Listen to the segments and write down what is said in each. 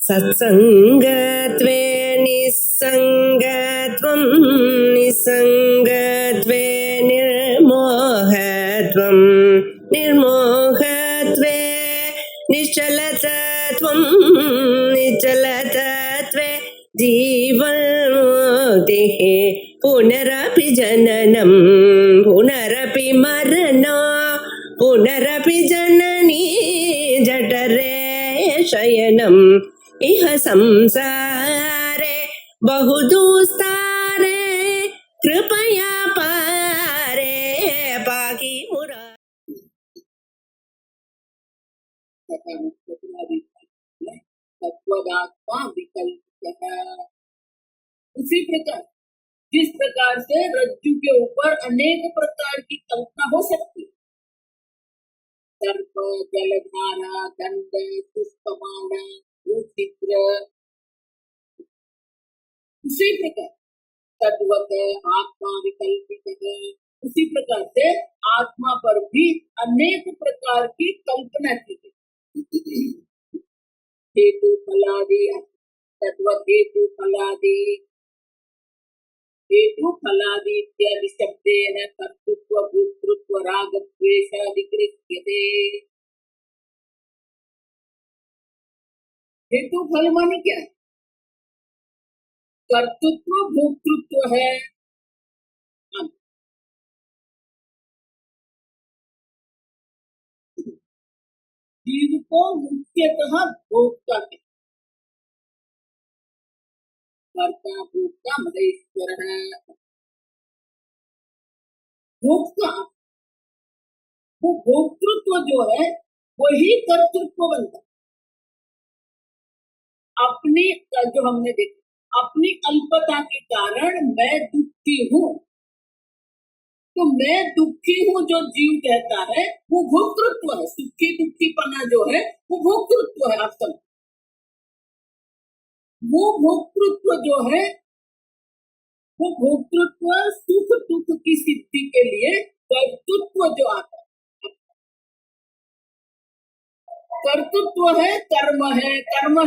सत्संगत्वे निस्संगत्वं निस्संगत्वे निर्मोहत्वं निर्मोहत्वे निश्चलतत्वं निश्चलतत्वे जीवन्मुक्तिः पुनरपि जननं पुनरपि मरणं पुनरपि जननी जठरे शयनम् इह संसारे बहुदुस्तारे कृपया पारे पाहि मुरारे। तत्वदात्मा विकल्पितः। उसी प्रकार जिस प्रकार से रज्जु के ऊपर अनेक प्रकार की कल्पना हो सकती है, सर्प, जलधारा, दंड, पुष्पमाला, भूचित्र, उसी प्रकार तद्वत आत्मा विकल्पित है। उसी प्रकार से आत्मा पर भी अनेक प्रकार की कल्पना की गई। हेतु फलादि तद्वत हेतु फलादि इत्यादि शब्देन कर्तृत्व भोक्तृत्व राग द्वेषादि गृह्यते। हेतु फल माने क्या है? कर्तृत्व भोक्तृत्व है। जीव को मुख्यतः भोक्ता है, कर्ता भोक्ता महेश्वर है। भोक्ता वो भोक्तृत्व जो है वही कर्तृत्व बनता है। अपनी जो हमने देखा, अपनी अल्पता के कारण मैं दुखी हूँ, तो मैं दुखी हूँ जो जीव कहता है वो भोक्तृत्व है। सुखी दुखी पना जो है वो भोक्तृत्व है। आप सब वो भोक्तृत्व जो है वो भोक्तृत्व सुख दुख की सिद्धि के लिए कर्तृत्व जो आता है। कर्तृत्व है, कर्म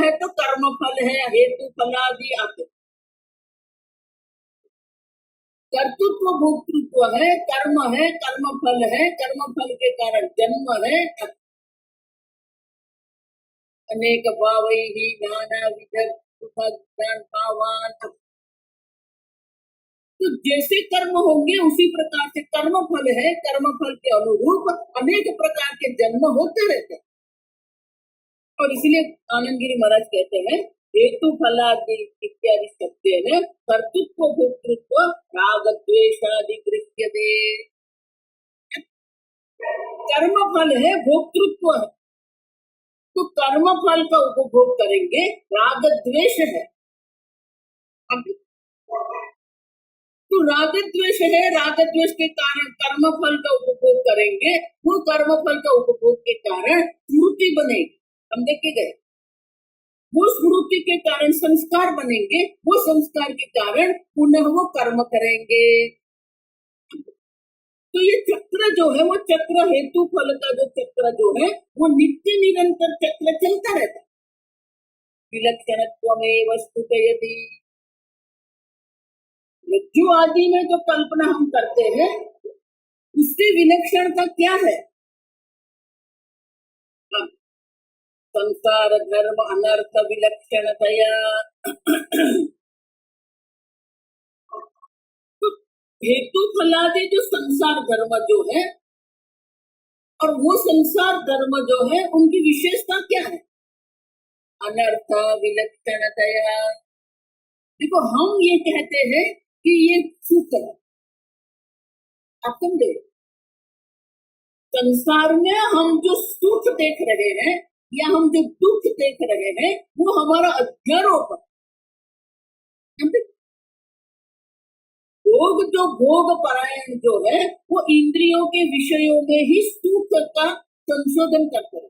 है तो कर्म फल है, हेतु फलादि आते। कर्तृत्व भोक्तृत्व है, कर्म फल है, कर्म फल के कारण जन्म है। अनेक भावैः नानाविध सुखज्ञान भावान। तो जैसे कर्म होंगे उसी प्रकार से कर्म फल है, कर्म फल के अनुरूप अनेक प्रकार के जन्म होते रहते हैं। और इसलिए आनंदगिरी महाराज कहते हैं हेतु फलादि इत्यादि शब्द है कर्तृत्व भोक्तृत्व राग द्वेषादि गृह्यते। कर्म फल है, भोक्तृत्व है, तो कर्म फल का उपभोग करेंगे। राग द्वेष है, तो राग द्वेष है, राग द्वेष के कारण कर्म फल का उपभोग करेंगे। वो कर्म फल का उपभोग के कारण स्मृति बनेगी, हम देखे गए। वो स्मृति के कारण संस्कार बनेंगे, वो संस्कार के कारण पुनः वो कर्म करेंगे। तो ये चक्र जो है वो चक्र हेतु फल का जो चक्र जो है वो नित्य निरंतर चक्र चलता रहता है। विलक्षणत्वमेव स्तुतयति। रज्जु आदि में जो कल्पना हम करते हैं उससे विलक्षणता क्या है? संसार धर्म अनर्थ विलक्षणतया। तो हेतु फलादि जो संसार धर्म जो है और वो संसार धर्म जो है उनकी विशेषता क्या है? अनर्थ विलक्षणतया। देखो हम ये कहते हैं कि ये सुख है, आप समझे? संसार में हम जो सुख देख रहे हैं या हम जो दुख देख रहे हैं वो हमारा अध्यारोप है। भोग जो भोग परायण जो है वो इंद्रियों के विषयों में ही सुख का संशोधन करते हैं।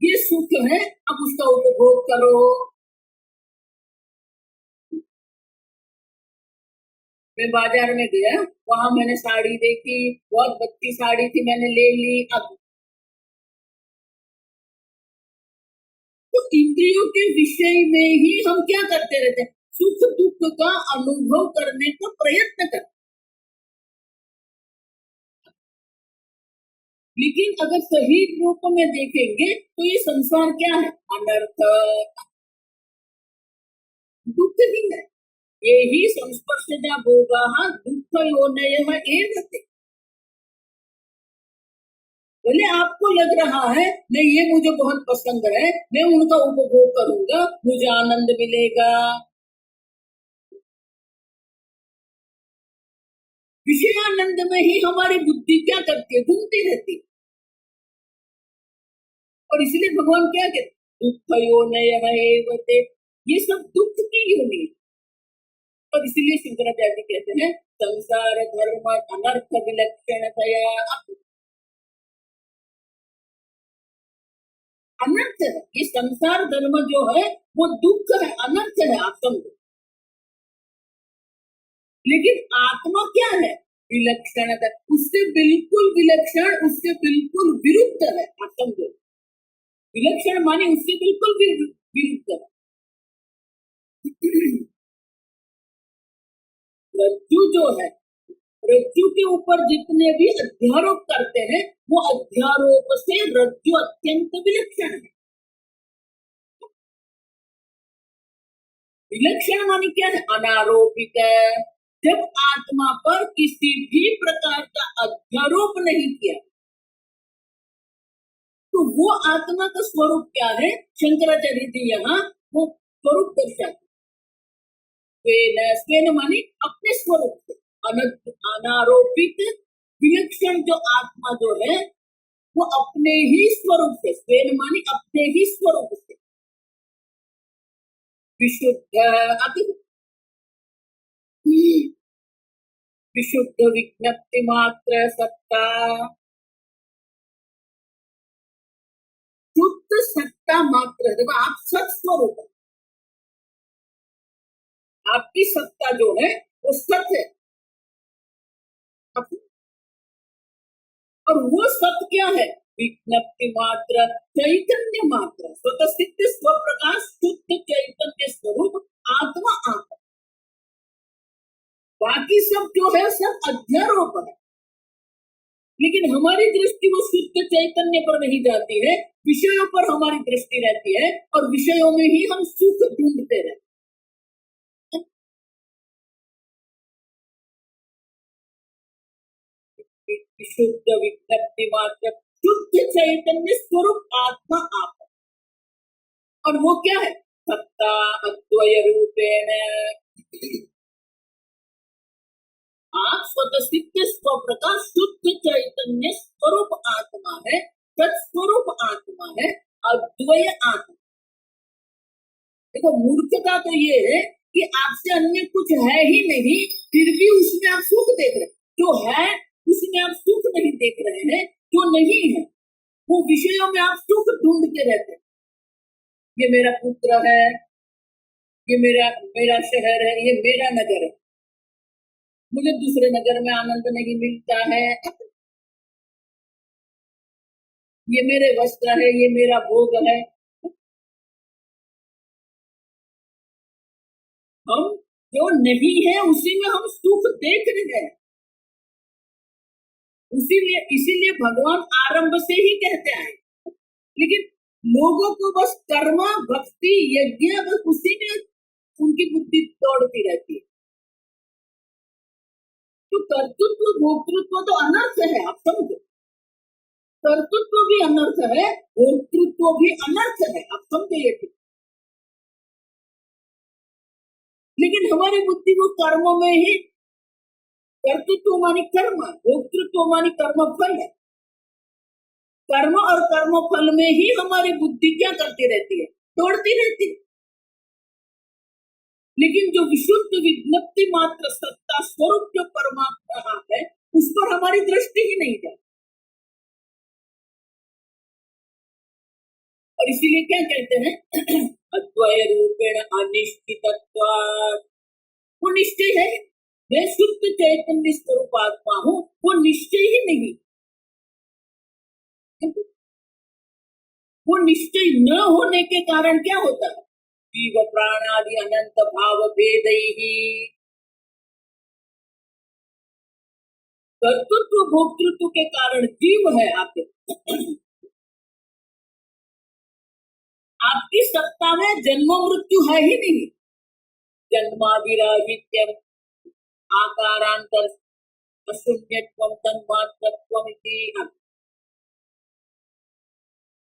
ये सुख है, अब उसका उपभोग करो। मैं बाजार में गया, वहां मैंने साड़ी देखी, बहुत अच्छी साड़ी थी, मैंने ले ली। अब इंद्रियों के विषय में ही हम क्या करते रहते हैं, सुख दुख का अनुभव करने का प्रयत्न करते। लेकिन अगर सही रूप में देखेंगे तो ये संसार क्या है, अनर्थ, दुख ही है। ये ही संस्पर्शजा भोगाः दुख योनयः एव ते। बोले आपको लग रहा है नहीं ये मुझे बहुत पसंद है, मैं उनका उपभोग करूंगा, मुझे आनंद मिलेगा। विषयानंद में ही हमारी बुद्धि क्या करती है, घूमती रहती है। और इसलिए भगवान क्या कहते, दुख योनयः एव ते, ये सब दुख की योनि है। और इसलिए शंकराचार्य कहते हैं संसार धर्म अनर्थ विलक्षणतया अनर्थ है। ये संसार धर्म जो है वो दुख है, अनर्थ है, आप समझो। लेकिन आत्मा क्या है, विलक्षणता, उससे बिल्कुल विलक्षण, उससे बिल्कुल विरुद्ध है, आप समझो। विलक्षण माने उससे बिल्कुल विरुद्ध है। रज्जु जो है, रज्जु के ऊपर जितने भी अध्यारोप करते हैं वो अध्यारोप से रज्जु अत्यंत विलक्षण है। विलक्षण माने क्या है, अनारोपित है। जब आत्मा पर किसी भी प्रकार का अध्यारोप नहीं किया तो वो आत्मा का स्वरूप क्या है, शंकराचार्य जी यहाँ वो स्वरूप दर्शाते। स्वेन माने अपने स्वरूप से, अनारोपित विलक्षण जो आत्मा जो है वो अपने ही स्वरूप से, स्वेन माने अपने ही स्वरूप से विशुद्ध, विशुद्ध विज्ञप्ति मात्र सत्ता, शुद्ध सत्ता मात्र। देखो आप सत स्वरूप, आपकी सत्ता जो है वो सत है। और वो सत क्या है, विज्ञप्ति मात्र, चैतन्य मात्र, स्वतः सिद्ध स्वप्रकाश शुद्ध चैतन्य स्वरूप आत्मा आत्मा। बाकी सब जो है सब अध्यारोप है। लेकिन हमारी दृष्टि वो शुद्ध चैतन्य पर नहीं जाती है, विषयों पर हमारी दृष्टि रहती है और विषयों में ही हम सुख ढूंढते रहते। विशुद्ध विज्ञप्ति मात्र शुद्ध चैतन्य स्वरूप आत्मा आप, और वो क्या है, सत्ता अद्वय रूपेण। आप स्वतः सिद्ध स्वप्रकाश शुद्ध चैतन्य स्वरूप आत्मा है, सत्स्वरूप आत्मा है, अद्वय आत्मा। देखो मूर्खता तो ये है कि आपसे अन्य कुछ है ही नहीं, फिर भी उसमें आप सुख देख रहे, जो है उसमें आप सुख नहीं देख रहे हैं, जो नहीं है वो विषयों में आप सुख ढूंढते रहते हैं। ये मेरा पुत्र है, ये मेरा शहर है, ये मेरा नगर है, मुझे दूसरे नगर में आनंद नहीं मिलता है, ये मेरे वस्त्र है, ये मेरा भोग है। हम जो नहीं है उसी में हम सुख देख रहे हैं। इसीलिए भगवान आरंभ से ही कहते हैं, लेकिन लोगों को बस कर्म भक्ति यज्ञ बस उसी में उनकी बुद्धि दौड़ती रहती है। तो कर्तृत्व भोक्तृत्व तो अनर्थ है, आप समझो। कर्तृत्व भी अनर्थ है, भोक्तृत्व भी अनर्थ है, आप समझे ये ठीक। लेकिन हमारी बुद्धि वो कर्मों में ही, कर्तृत्व मानी कर्म, भोक्तृत्व मानी कर्म फल है, कर्म और कर्म फल में ही हमारी बुद्धि क्या करती रहती है, दौड़ती रहती है। लेकिन जो विशुद्ध विज्ञप्ति मात्र सत्ता स्वरूप जो परमात्मा है उस पर हमारी दृष्टि ही नहीं जाती। और इसीलिए क्या कहते हैं अद्वय रूपेण अनिश्चितत्वात्, वो निश्चय है, मैं शुद्ध चैतन्य स्वरूप आत्मा हूँ, वो निश्चय ही नहीं, वो निश्चय न होने के कारण क्या होता है? जीव प्राणादि अनंत भाव भेद ही कर्तृत्व भोक्तृत्व के कारण जीव है आपकी सत्ता में जन्म मृत्यु है ही नहीं। जन्मादिराहित्यम आकारांतर अशून्यत्वम तन्मात्रत्वम इति।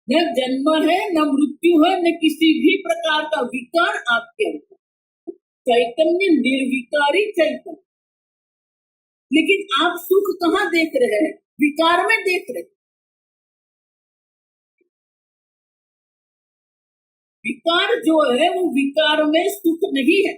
न जन्म है, न मृत्यु है, न किसी भी प्रकार का विकार आपके अंदर। चैतन्य निर्विकारी चैतन्य। लेकिन आप सुख कहाँ देख रहे हैं? विकार में देख रहे हैं। विकार जो है वो विकार में सुख नहीं है।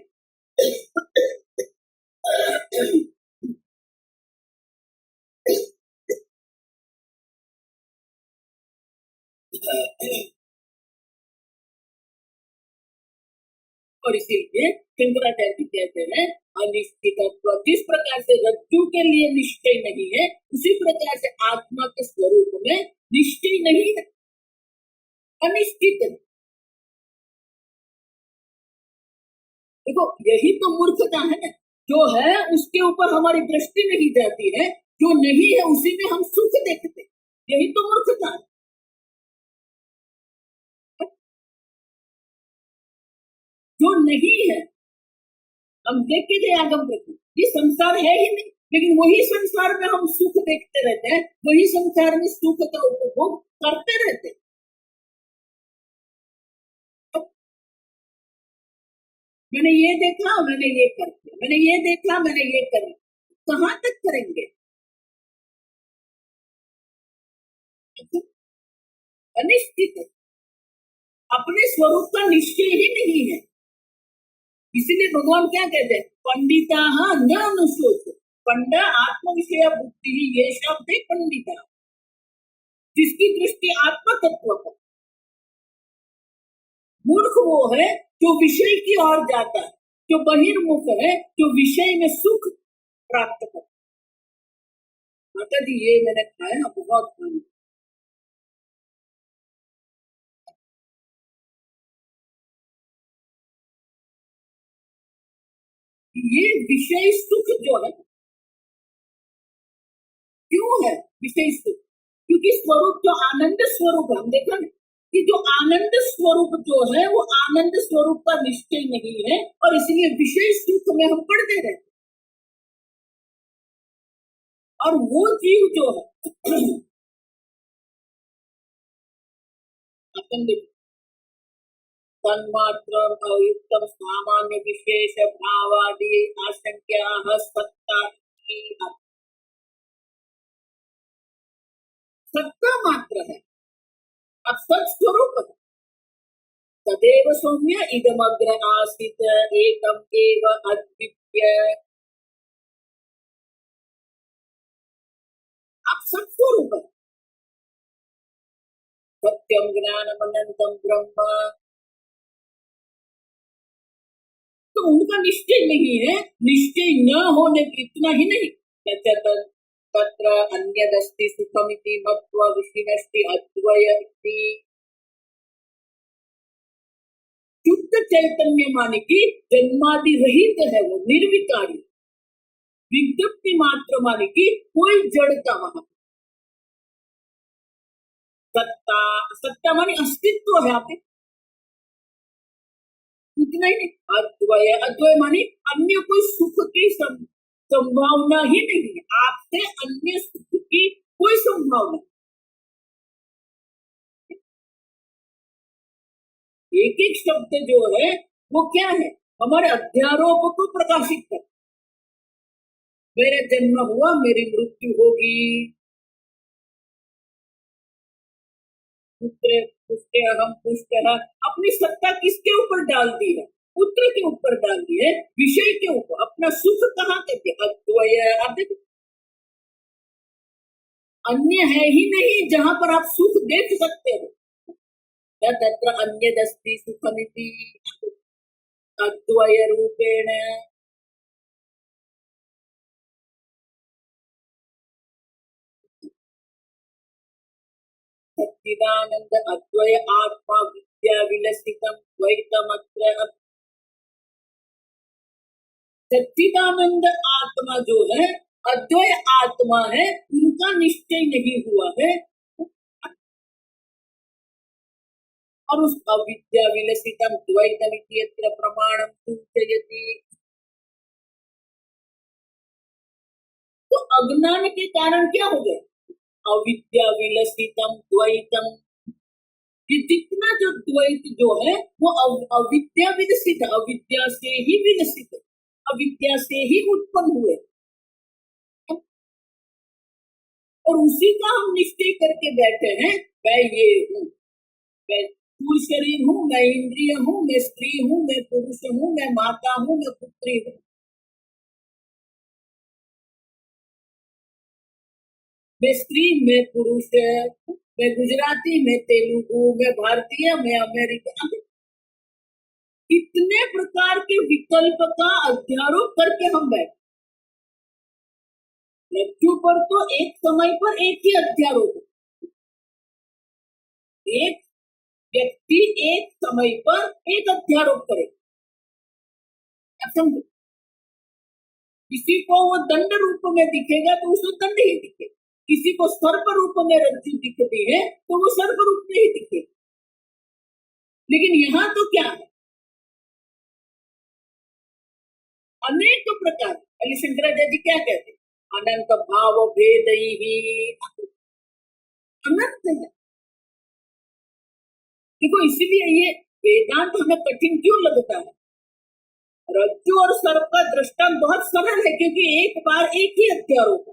और इसीलिए शंकराचार्य कहते हैं अनिश्चितत्व। जिस प्रकार से रज्जु के लिए निश्चय नहीं है, उसी प्रकार से आत्मा के स्वरूप में निश्चय नहीं है, अनिश्चित है। देखो यही तो मूर्खता है ना। जो है उसके ऊपर हमारी दृष्टि नहीं जाती है, जो नहीं है उसी में हम सुख देखते हैं। यही तो मूर्खता है। जो नहीं है हम देखते थे आगम प्रति, ये संसार है ही नहीं, लेकिन वही संसार में हम सुख देखते रहते हैं, वही संसार में सुख का उपभोग करते रहते हैं। मैंने ये देखा, मैंने ये कर दिया, मैंने ये देखा, मैंने ये कर दिया। कहाँ तक करेंगे? अनिश्चित है। अपने स्वरूप का निश्चय ही नहीं है। इसीलिए भगवान क्या कहते हैं? पंडिता न अनुशोच पंडा आत्म विषय बुद्धि ही ये शब्द है पंडिता, जिसकी दृष्टि आत्म तत्व पर। मूर्ख वो है जो विषय की ओर जाता है, जो बहिर्मुख है, जो विषय में सुख प्राप्त करता है। माता जी ये मैंने खाया ना, बहुत खाया। ये विषय सुख जो है क्यों है विषय सुख? क्योंकि स्वरूप जो आनंद स्वरूप है, हम देखा ना कि जो आनंद स्वरूप जो है वो आनंद स्वरूप का निश्चय नहीं है, और इसलिए विषय सुख में हम पड़ते रहते। और वो जीव जो है अपन तन्मात्र अयुक्तम सामान्य विशेष भावादि आशंक्या सत्ता की सत्ता मात्र है, अब सत स्वरूप है। तदेव सौम्य इदमग्र आसित एकम एव अद्वितीय। अब सत स्वरूप है। सत्यम ज्ञानम अनंतम ब्रह्म। तो उनका निश्चय नहीं है। निश्चय न होने की इतना ही नहीं, तत्र अन्यदस्ति सुखमिति मत्वा विषिनष्टि अद्वयति। शुद्ध चैतन्य माने की जन्मादि रहित है, वो निर्विकारी। विज्ञप्ति मात्र माने की कोई जड़ता वहां। सत्ता, सत्ता माने अस्तित्व है आपके, इतना ही नहीं। अद्वय, अद्वय माने अन्य कोई सुख की संभावना ही नहीं है। आपसे अन्य सुख की कोई संभावना। एक एक शब्द जो है वो क्या है? हमारे अध्यारोप को प्रकाशित कर। मेरा जन्म हुआ, मेरी मृत्यु होगी। पुत्र पुष्ट हम पुष्ट है, अपनी सत्ता किसके ऊपर डाल दी है? पुत्र के ऊपर डाल दी है, विषय के ऊपर। अपना सुख कहाँ करते? अद्वय। आप देखो अन्य है ही नहीं जहां पर आप सुख देख सकते हो। तत्र अन्यदस्ति सुखमिति अद्वय रूपेण। सच्चिदानंद अद्वय आत्मा विद्या विलसितम द्वैतमत्र। सच्चिदानंद आत्मा जो है, अद्वय आत्मा है, उनका निश्चय नहीं हुआ है। और उस अविद्या विलसितम द्वैतमित्यत्र प्रमाणम सूचयति। तो अज्ञान के कारण क्या हो गया? अविद्या विलसितम द्वैतम। ये जितना जो द्वैत जो है वो अविद्या विलसित, अविद्या से ही विलसित, अविद्या से ही उत्पन्न हुए। और उसी का हम निश्चय करके बैठे हैं, मैं ये हूँ, मैं स्थूल शरीर हूँ, मैं इंद्रिय हूँ, मैं स्त्री हूँ, मैं पुरुष हूँ, मैं माता हूँ, मैं पुत्री हूँ, मैं स्त्री, मैं पुरुष, मैं गुजराती, मैं तेलुगु, मैं भारतीय, मैं अमेरिका। इतने प्रकार के विकल्प का अध्यारोप करके हम बैठे। मृत्यु पर तो एक समय पर एक ही अध्यारोप, एक व्यक्ति एक समय पर एक अध्यारोप करे। समझो, किसी को वो दंड रूप में दिखेगा तो उसको दंड ही दिखे, किसी को सर्प रूप में रज्जु दिखती है तो वो सर्प रूप में ही दिखे। लेकिन यहाँ तो क्या है, अनेक प्रकार। अली शंकराचार्य जी क्या कहते हैं? अनंत भाव भेद ही अनंत है। देखो, इसीलिए ये वेदांत हमें कठिन क्यों लगता है? रज्जु और सर्प का दृष्टांत बहुत सरल है, क्योंकि एक बार एक ही अध्यारोप।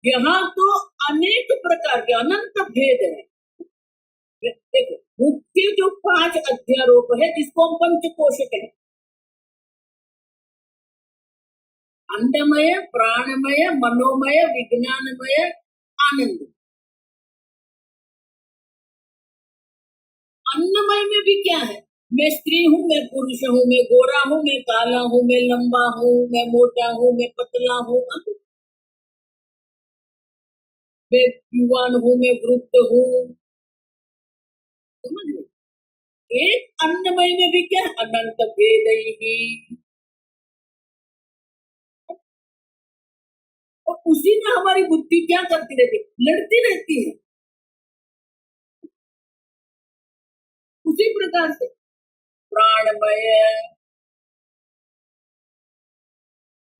यहाँ तो अनेक प्रकार के अनंत भेद है। देखो, मुख्य जो 5 अध्यारोप है जिसको हम पंचकोश कहते हैं, अन्नमय, प्राणमय, मनोमय, विज्ञानमय, आनंद। अन्नमय में भी क्या है? मैं स्त्री हूँ, मैं पुरुष हूँ, मैं गोरा हूँ, मैं काला हूँ, मैं लंबा हूँ, मैं मोटा हूँ, मैं पतला हूँ, मैं युवान हूँ, मैं वृद्ध हूँ। समझ लो, एक अन्नमय में भी क्या? अनंत भेद ही। और उसी में हमारी बुद्धि क्या करती रहती? लड़ती रहती है। उसी प्रकार से प्राणमय,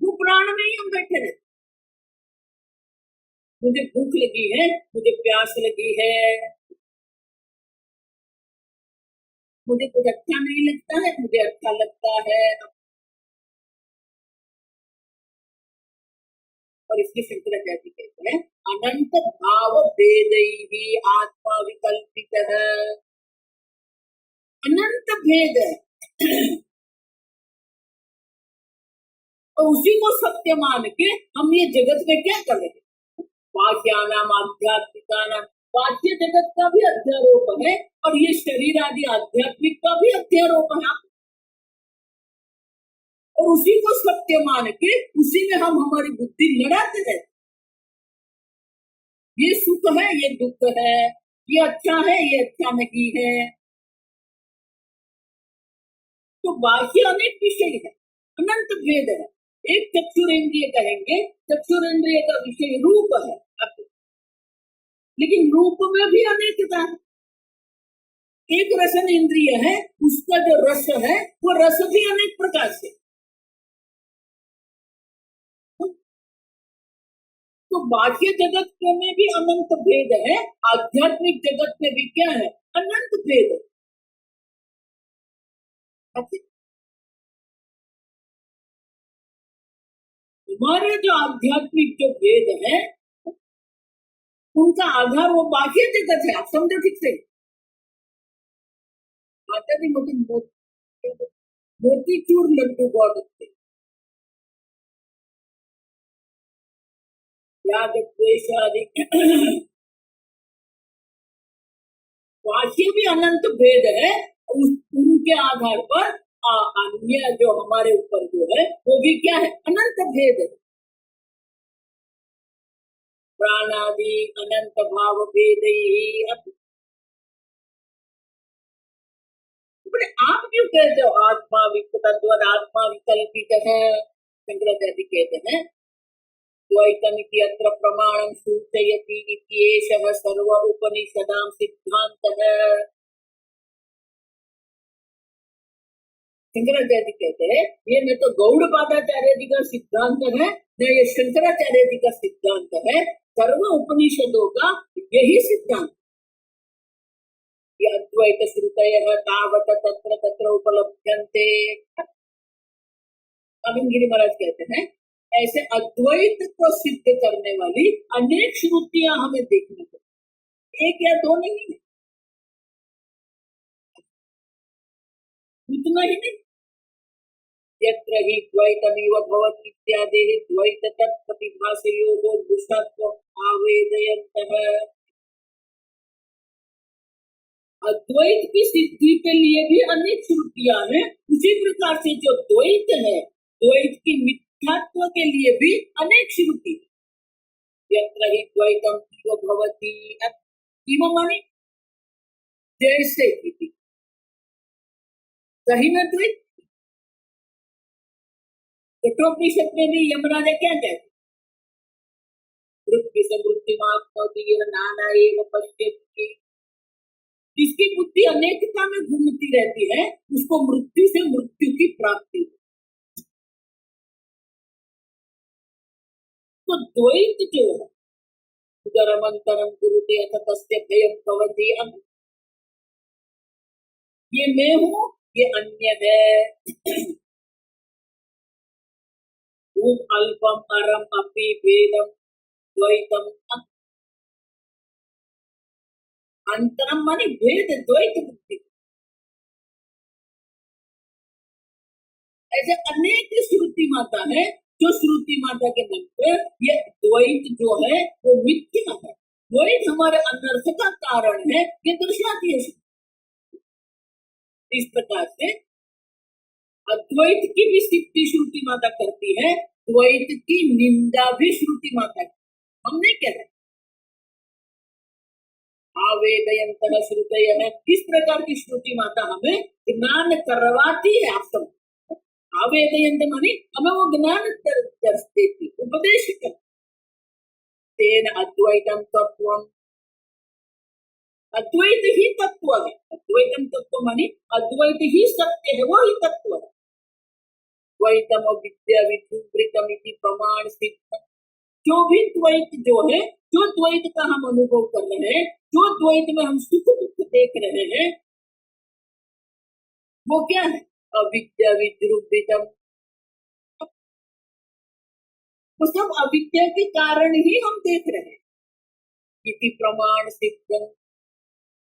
वो प्राण में ही हम बैठे रहते। मुझे भूख लगी है, मुझे प्यास लगी है, मुझे कुछ अच्छा नहीं लगता है, मुझे अच्छा लगता है। और इसके शंकराचार्य कहते हैं अनंत भाव भेद ही आत्मा विकल्पित है। अनंत भेद है और उसी को सत्य मान के हम ये जगत में क्या कर रहे हैं? बाह्यानाम आध्यात्मिकानाम, बाह्य जगत का भी अध्यारोप है और ये शरीर आदि आध्यात्मिक का भी अध्यारोप है। और उसी को सत्य मान के उसी में हम हमारी बुद्धि लड़ाते हैं। ये सुख है, ये दुख है, ये अच्छा है, ये अच्छा नहीं है। तो बाह्य अनेक विषय है, अनंत भेद है। एक चक्षुरेंद्रिय कहेंगे, चक्षुरेंद्रिय का विषय रूप है, लेकिन रूप में भी अनेकता है। एक रसन इंद्रिय है, उसका जो रस है वो रस भी अनेक प्रकार से। तो बाह्य जगत में भी अनंत भेद है, आध्यात्मिक जगत में भी क्या है? अनंत भेद है। हमारे जो आध्यात्मिक जो भेद है उनका आधार वो बाह्य जगत है। आप समझो ठीक से। माता जी मोतीचूर लड्डू बहुत अच्छे, याद द्वेष आदि बाह्य भी अनंत भेद है। उनके आधार पर अन्य जो हमारे ऊपर जो है वो भी क्या है? अनंत भेद है। प्राणादि अनंत भाव भेदैः। बोले आप क्यों कहते हो आत्मा तद्वद आत्मा विकल्पित है? शंकराचार्य कहते हैं द्वैतमिति अत्र प्रमाणं सूचयति इत्येषः सर्व उपनिषदां सिद्धान्तः। शंकराचार्य कहते हैं ये न तो गौड़पादाचार्य जी का सिद्धांत है न ये शंकराचार्य जी का सिद्धांत है, सर्व उपनिषदों का यही सिद्धांत। ये अद्वैत श्रुतयः तावत् तत्र तत्र उपलभ्यन्ते। अभिनगिरी महाराज कहते हैं ऐसे अद्वैत को सिद्ध करने वाली अनेक श्रुतियां हमें देखने को, एक या दो नहीं है, उतना ही नहीं। यत्र हि द्वैतमिव भवति इत्यादि द्वैत तत्प्रतिभासयोगो दुष्टत्व आवेदयन्तः। अद्वैत की सिद्धि के लिए भी अनेक श्रुतियां हैं, उसी प्रकार से जो द्वैत है, द्वैत की मिथ्यात्व के लिए भी अनेक श्रुति। यत्र हि द्वैतम इव भवति, इव माने जैसे कि सही में द्वैत। कठोपनिषद में भी यमराजा क्या कहते, वृत्ति समृद्धिमाप्नोति नाना एव पश्यति। जिसकी बुद्धि अनेकता में घूमती रहती है उसको मृत्यु से मृत्यु की प्राप्ति। तो द्वैत जो है उदरमंतरम कुरुते अथ तस्य भयं भवति। अब ये मैं हूँ, ये अन्य है। अल्पम परम अपि भेदम द्वैतम। अंतरम माने भेद, द्वैत बुद्धि। ऐसे अनेक श्रुति माता है जो श्रुति माता के मन पर ये द्वैत जो है वो मिथ्या है, द्वैत हमारे अनर्थ का कारण है, ये दर्शाती है। इस प्रकार से अद्वैत की भी सिद्धि श्रुति माता करती है, द्वैत की निंदा भी श्रुति माता की। हम नहीं कह रहे आवेदयन्तः श्रुतयः। इस प्रकार की श्रुति माता हमें ज्ञान करवाती है। आप सब आवेदयन्त माने हमें वो ज्ञान देती, उपदेश करती। तेन अद्वैतम तत्वम, अद्वैत ही तत्व है। अद्वैतम तत्व माने अद्वैत ही सत्य है, वो ही तत्व है। द्वैतम विद्या विधुवृतम इति प्रमाण सिद्ध। जो भी द्वैत जो है, जो द्वैत का हम अनुभव कर रहे हैं, जो द्वैत में हम सुख दुख देख रहे हैं, वो क्या है? अविद्या विद्रुपितम। वो सब अविद्या के कारण ही हम देख रहे हैं। इति प्रमाण सिद्ध।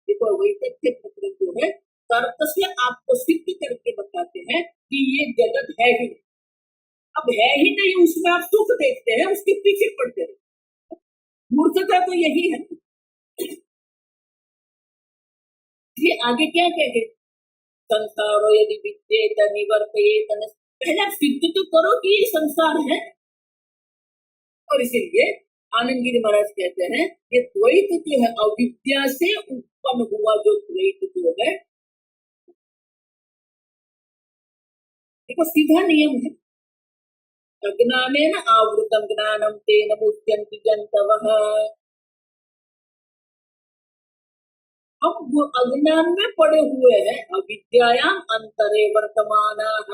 देखो वही तथ्य पत्र जो है तर्क से आपको सिद्ध करके बताते हैं कि ये जगत है ही नहीं। अब है ही नहीं, उसमें आप सुख देखते हैं, उसके पीछे पड़ते हैं। मूर्खता तो यही है। ये आगे क्या कहेंगे? संसारो यदि विद्येत निवर्तयेत। पहले सिद्ध तो करो कि ये संसार है। और इसीलिए आनंद गिरी महाराज कहते हैं ये द्वैत जो है अविद्या से उत्पन्न हुआ जो द्वैत जो है, देखो सीधा नियम है। अज्ञानेन आवृतम ज्ञानम तेन मुह्यन्ति जन्तवः। हम अज्ञान में पड़े हुए हैं, अविद्यायाम अंतरे वर्तमानाः।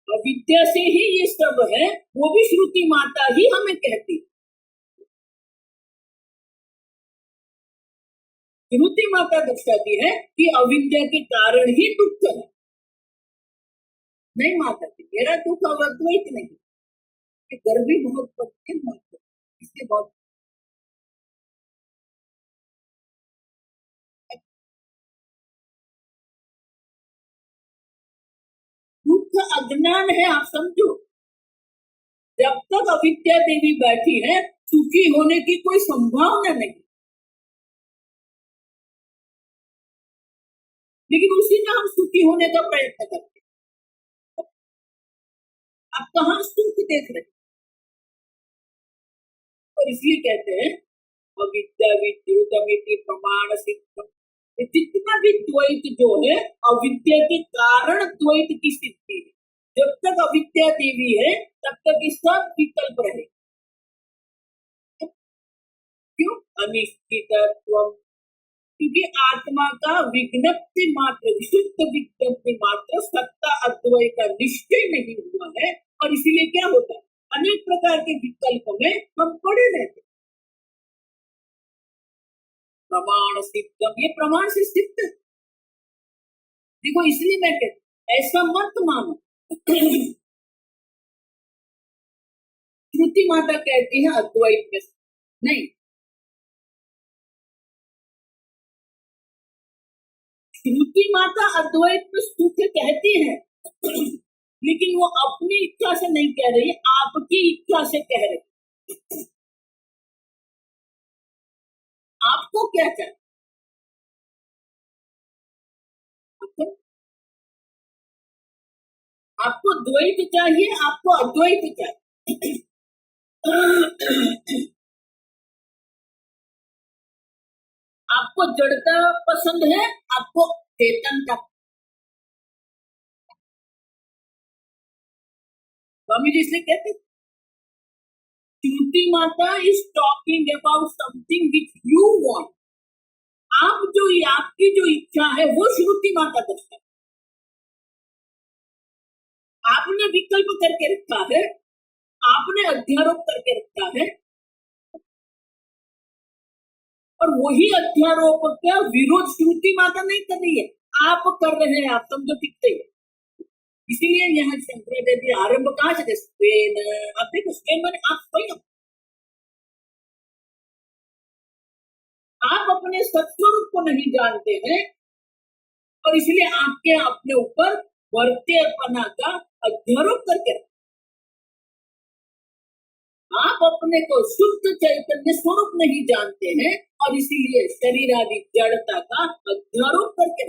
अविद्या से ही ये सब है, वो भी श्रुति माता ही हमें कहती। श्रुति माता दर्शाती है कि अविद्या के कारण ही दुख है। नहीं माता जी, मेरा दुख अद्वैत नहीं, ये गर्मी बहुत पड़ती है, इसके बहुत दुख अज्ञान है। आप समझो, जब तक अविद्या देवी बैठी है सुखी होने की कोई संभावना नहीं, लेकिन उसी में हम सुखी होने का प्रयत्न करते हैं। अब कहाँ सुख देख रहे? और इसलिए कहते हैं अविद्या विद्युतमिति प्रमाण सिद्धम। जितना भी द्वैत जो है अविद्या के कारण द्वैत की सिद्धि है। जब तक अविद्या देवी है तब तक ये सब विकल्प रहे। क्यों? अनिश्चितत्वम, क्योंकि आत्मा का विज्ञप्ति मात्र, विशुद्ध विज्ञप्ति मात्र सत्ता अद्वय का निश्चय नहीं हुआ है, और इसीलिए क्या होता है, अनेक प्रकार के विकल्प में हम पड़े रहते। प्रमाण सिद्धम, ये प्रमाण से सिद्ध है। देखो इसलिए मैं कहता ऐसा मत मानो। श्रुति माता कहती है अद्वैत में नहीं, श्रुति माता अद्वैत में सुख कहती है, लेकिन वो अपनी इच्छा से नहीं कह रही, आपकी इच्छा से कह रही। आपको क्या चाहिए? आपको द्वैत चाहिए, आपको अद्वैत चाहिए। आपको जड़ता पसंद है, आपको चेतनता। स्वामी जी से कहते श्रुति माता is talking about something which you want. आप जो आपकी जो इच्छा है वो श्रुति माता करता है। आपने विकल्प करके रखा है, आपने अध्यारोप करके रखा है, और वही अध्यारोप का विरोध श्रुति माता नहीं कर रही है, आप कर रहे हैं। आप समझो ठीक है। इसीलिए यहाँ शंकराचार्य जी आरंभ कहाँ से स्पेन, आप देखो स्पेन मैंने आप स्वयं, आप अपने सत्स्वरूप को नहीं जानते हैं, और इसलिए आपके अपने ऊपर वर्तेपना का अध्यारोप करके आप अपने को शुद्ध चैतन्य स्वरूप नहीं जानते हैं, और इसीलिए शरीर आदि जड़ता का अध्यारोप करके,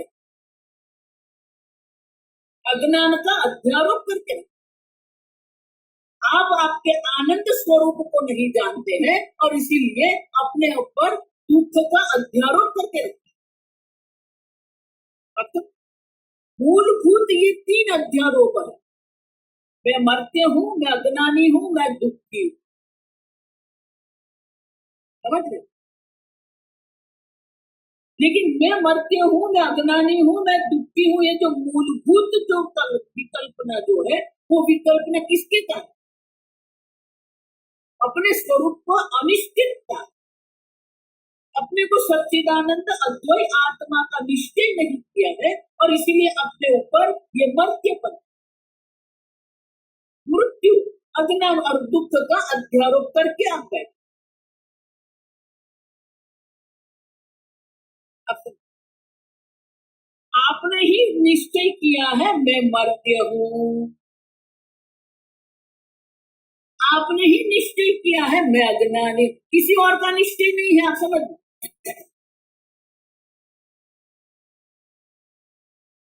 अज्ञान का अध्यारोप करके आप आपके आनंद स्वरूप को नहीं जानते हैं, और इसीलिए अपने ऊपर दुख का अध्यारोप करके रखते। मूलभूत ये तीन अध्यारोप है, मैं मर्त्य हूं, मैं अज्ञानी हूं, मैं दुखी हूं। समझ रहे? लेकिन मैं मर्त्य हूं, मैं अज्ञानी हूं, मैं दुखी हूं, ये जो मूलभूत जो विकल्पना जो है, वो विकल्पना किसके कारण? अपने स्वरूप को अनिश्चितता, अपने को सच्चिदानंद अद्वैत आत्मा का निश्चय नहीं किया है, और इसीलिए अपने ऊपर ये मर्त्यपन, मृत्यु, अज्ञान और दुख का अध्यारोप करके आप बैठे। आपने ही निश्चय किया है मैं मर्त्य हूं, आपने ही निश्चय किया है मैं अज्ञानी, किसी और का निश्चय नहीं है। आप समझ,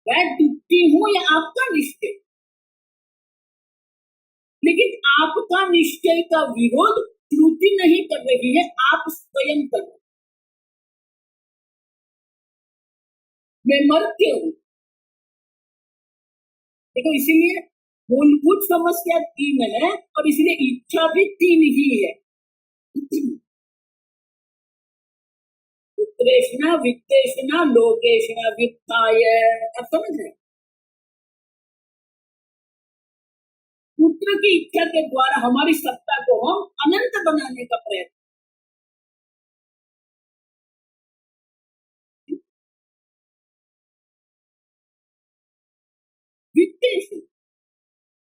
मैं दुखी हूं या आपका निश्चय, लेकिन आपका निश्चय का विरोध श्रुति नहीं कर रही है, आप स्वयं कर रहे। मैं मर्त्य हूं। देखो इसीलिए मूलभूत समस्या तीन है, और इसलिए इच्छा भी तीन ही है। उत्तरेषणा, वित्तेषणा, लोकेषणा, वित्ताय। अब समझ रहे? पुत्र की इच्छा के द्वारा हमारी सत्ता को हम अनंत बनाने का प्रयत्न, वित्तेषण,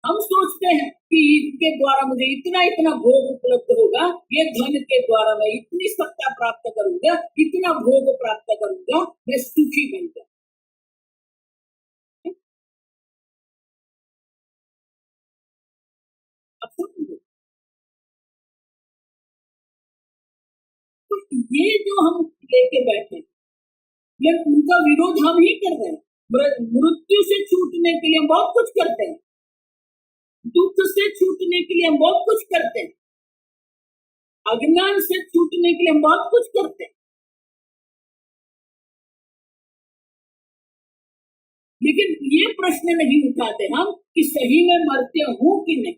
हम सोचते हैं कि इनके द्वारा मुझे इतना इतना भोग उपलब्ध होगा, ये धन के द्वारा मैं इतनी सत्ता प्राप्त करूंगा, इतना भोग प्राप्त करूंगा, मैं सुखी बन जाऊंगा। तो ये जो हम लेके बैठे, ये उनका विरोध हम ही कर रहे हैं। मृत्यु से छूटने के लिए हम बहुत कुछ करते हैं, दुख से छूटने के लिए हम बहुत कुछ करते हैं, अज्ञान से छूटने के लिए हम बहुत कुछ करते हैं, लेकिन ये प्रश्न नहीं उठाते हम कि सही में मरते हूं कि नहीं,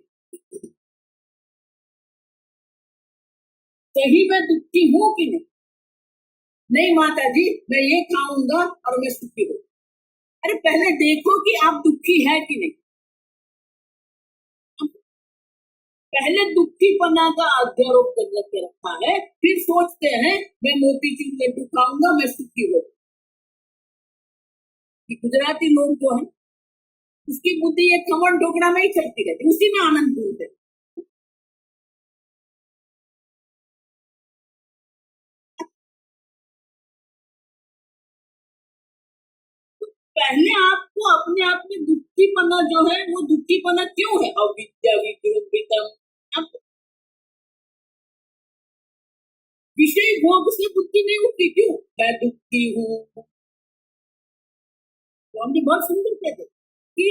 सही में दुखी हूं कि नहीं। नहीं माता जी मैं ये खाऊंगा और मैं सुखी हूँ। अरे पहले देखो कि आप दुखी है कि नहीं। पहले दुखीपना का अध्यारोप करके रखा है, फिर सोचते हैं मैं मोतीचूर लड्डू खाऊंगा मैं सुखी हूँ। गुजराती लोग जो है उसकी बुद्धि ये खमण ढोकड़ा में ही चलती रहती, उसी में आनंद ढूंढते। पहले आपको अपने आप में दुखीपना जो है वो दुखीपना क्यों है, अविद्या विद्या विषय भोग से बुद्धि नहीं उठती, क्यों मैं दुखी हूँ। तो हमने बहुत सुंदर कहते कि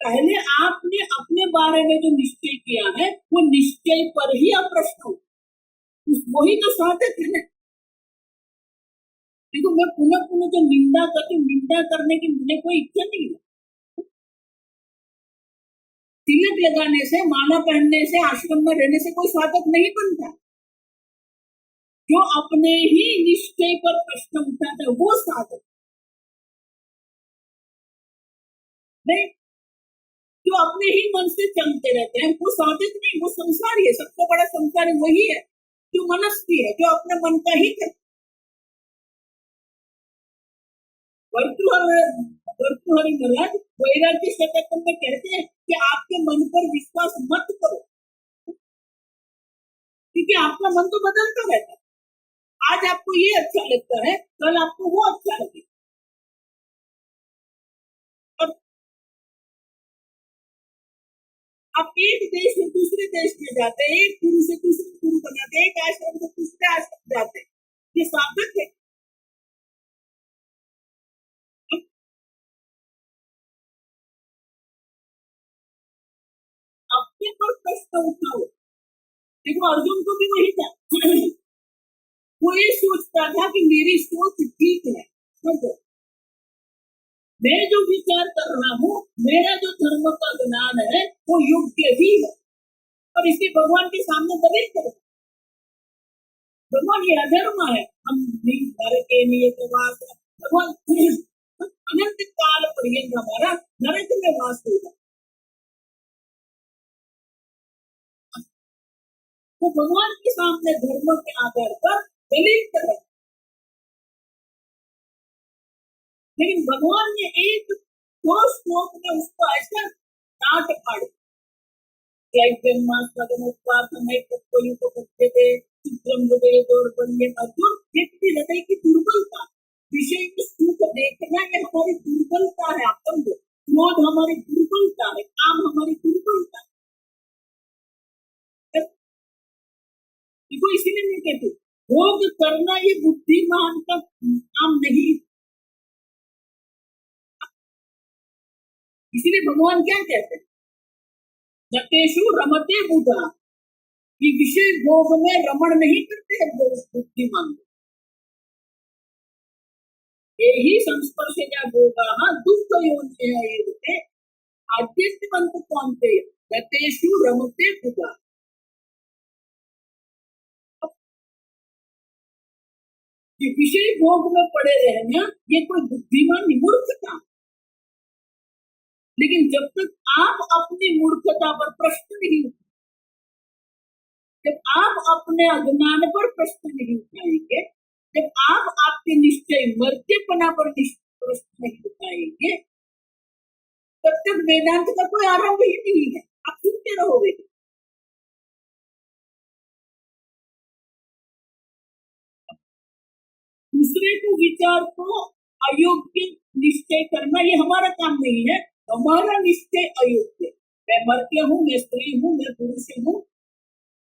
पहले आपने अपने बारे में जो निश्चय किया है वो निश्चय पर ही आप प्रश्न हो, वही तो साधक है ना। देखो मैं पुनः पुनः जो निंदा करती, निंदा करने की मुझे कोई इच्छा नहीं है। तिलक लगाने से, माला पहनने से, आश्रम में रहने से कोई साधक नहीं बनता। जो अपने ही निश्चय पर प्रश्न उठाता है वो साधक नहीं। जो अपने ही मन से चलते रहते हैं वो साधक नहीं, वो संसारी है। सबसे बड़ा संसारी वही है जो मनस्वी है, जो अपने मन का ही करता। भर्तृहरि महाराज वैराग्य शतक में कहते हैं कि आपके मन पर विश्वास मत करो, क्योंकि आपका मन तो बदलता रहता है। आज आपको ये अच्छा लगता है, कल आपको वो अच्छा लगेगा। और आप एक देश से दूसरे देश में जाते हैं, एक गुरु से दूसरे गुरु पर जाते हैं, एक आश्रम से दूसरे आश्रम जाते हैं, ये साधक है। अपने पर प्रश्न उठाओ। देखो अर्जुन को भी वही था, वो ये सोचता था कि मेरी सोच ठीक है, मैं जो विचार कर रहा हूँ, मेरा जो धर्म का ज्ञान है वो योग्य ही है, और इसे भगवान के सामने दलील करो। भगवान ये अधर्म है, हम घर के लिए भगवान अनंत काल पर्यंत हमारा नरक में वास होगा। तो भगवान के सामने धर्म के आधार पर दलील करो। लेकिन भगवान ने एक दो श्लोक में उसको ऐसा डांट पाड़ी, हृदय की दुर्बलता, विषय की सुख देखना ये हमारी दुर्बलता है। आप समझो, क्रोध हमारी दुर्बलता है, काम हमारी दुर्बलता है। देखो इसीलिए मैं कहती हूँ भोग करना ये बुद्धिमान का काम नहीं। इसीलिए भगवान क्या कहते हैं, जतेषु रमते बुधा, ये विषय भोग में रमण नहीं करते हैं बुद्धिमान। यही संस्पर्शजा भोगाः दुःखयोनिः आद्यन्तवन्त कौन्ते जतेषु रमते बुधा। ये विषय भोग में पड़े रहना ये कोई बुद्धिमान मूर्खता। लेकिन जब तक आप अपनी मूर्खता पर प्रश्न नहीं उठाएंगे, जब आप अपने अज्ञान पर प्रश्न नहीं उठाएंगे, जब आप आपके निश्चय मर्त्यपना पर प्रश्न नहीं उठाएंगे, तब तक वेदांत का कोई आरंभ ही नहीं है। आप सुनते रहोगे। दूसरे को विचार को अयोग्य निश्चय करना ये हमारा काम नहीं है। हमारा निश्चय अयोग्य, मैं मर्त्य हूँ, मैं स्त्री हूँ, मैं पुरुष हूँ,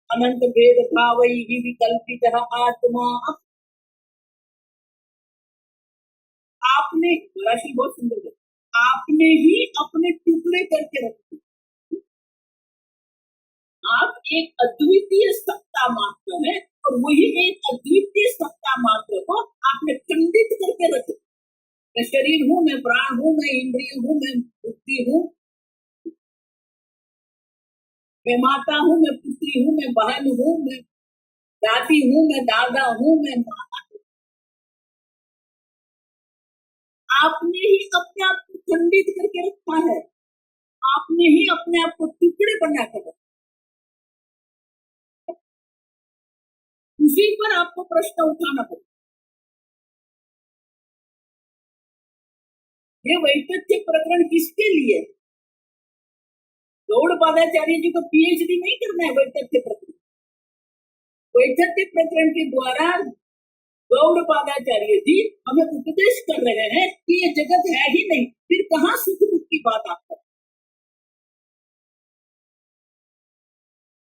अनंत भेद भावैः विकल्पितः आत्मा। आपने राशि बहुत सुंदर है, आपने ही अपने टुकड़े करके रखे। आप एक अद्वितीय सत्ता मात्र है और वही एक अद्वितीय सत्ता मात्र को आपने खंडित करके रखे। मैं शरीर हूँ, मैं प्राण हूँ, मैं इंद्रिय हूँ, मैं बुद्धि हूँ, मैं माता हूँ, मैं पुत्री हूँ, मैं बहन हूँ, मैं दादी हूँ, मैं दादा हूँ, मैं माता हूँ। आपने ही अपने आप को खंडित करके रखा है, आपने ही अपने आप को टुकड़े बना कर रखा। उसी पर आपको प्रश्न उठाना पड़ेगा। ये वैतथ्य प्रकरण किसके लिए? गौड़पादाचार्य जी को पीएचडी नहीं करना है वैतथ्य प्रकरण। वैतथ्य प्रकरण के द्वारा गौड़पादाचार्य जी हमें उपदेश कर रहे हैं कि ये जगत है ही नहीं, फिर कहाँ सुख दुख की बात आपको?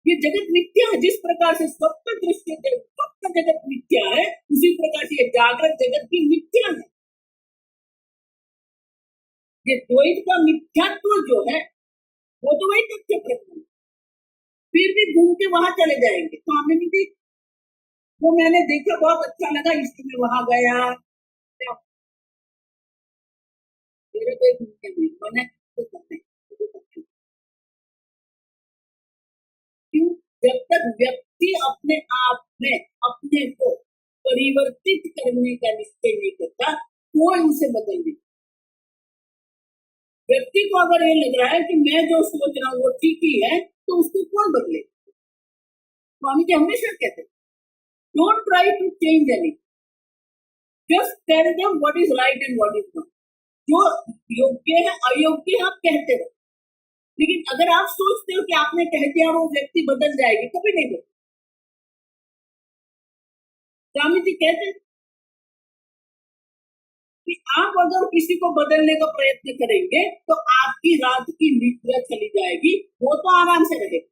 ये जगत मिथ्या है। जिस प्रकार से स्वप्न दृश्य स्वप्न जगत मिथ्या है, उसी प्रकार से जागृत जगत भी मिथ्या है। ये द्वैत का मिथ्यात्व जो है वो तो वही तथ्य प्रकरण, फिर भी घूम के वहां चले जाएंगे। तो हमें नहीं देख, वो मैंने देखा बहुत अच्छा लगा, इसलिए मैं वहां गया। क्यों? जब तक व्यक्ति अपने आप में अपने को परिवर्तित करने का निश्चय नहीं करता, कोई उसे बदल नहीं। व्यक्ति को अगर ये लग रहा है कि मैं जो सोच रहा हूँ वो ठीक ही है, तो उसको कौन बदले? स्वामी जी हमेशा कहते हैं, don't try to change any, just tell them what is right and what is wrong. जो योग्य है अयोग्य है आप कहते रहो, लेकिन अगर आप सोचते हो कि आपने कह दिया और वो व्यक्ति बदल जाएगी, कभी नहीं बदल। स्वामी जी कहते हैं कि आप अगर किसी को बदलने का प्रयत्न करेंगे तो आपकी रात की निद्रा चली जाएगी, वो तो आराम से रहेगा,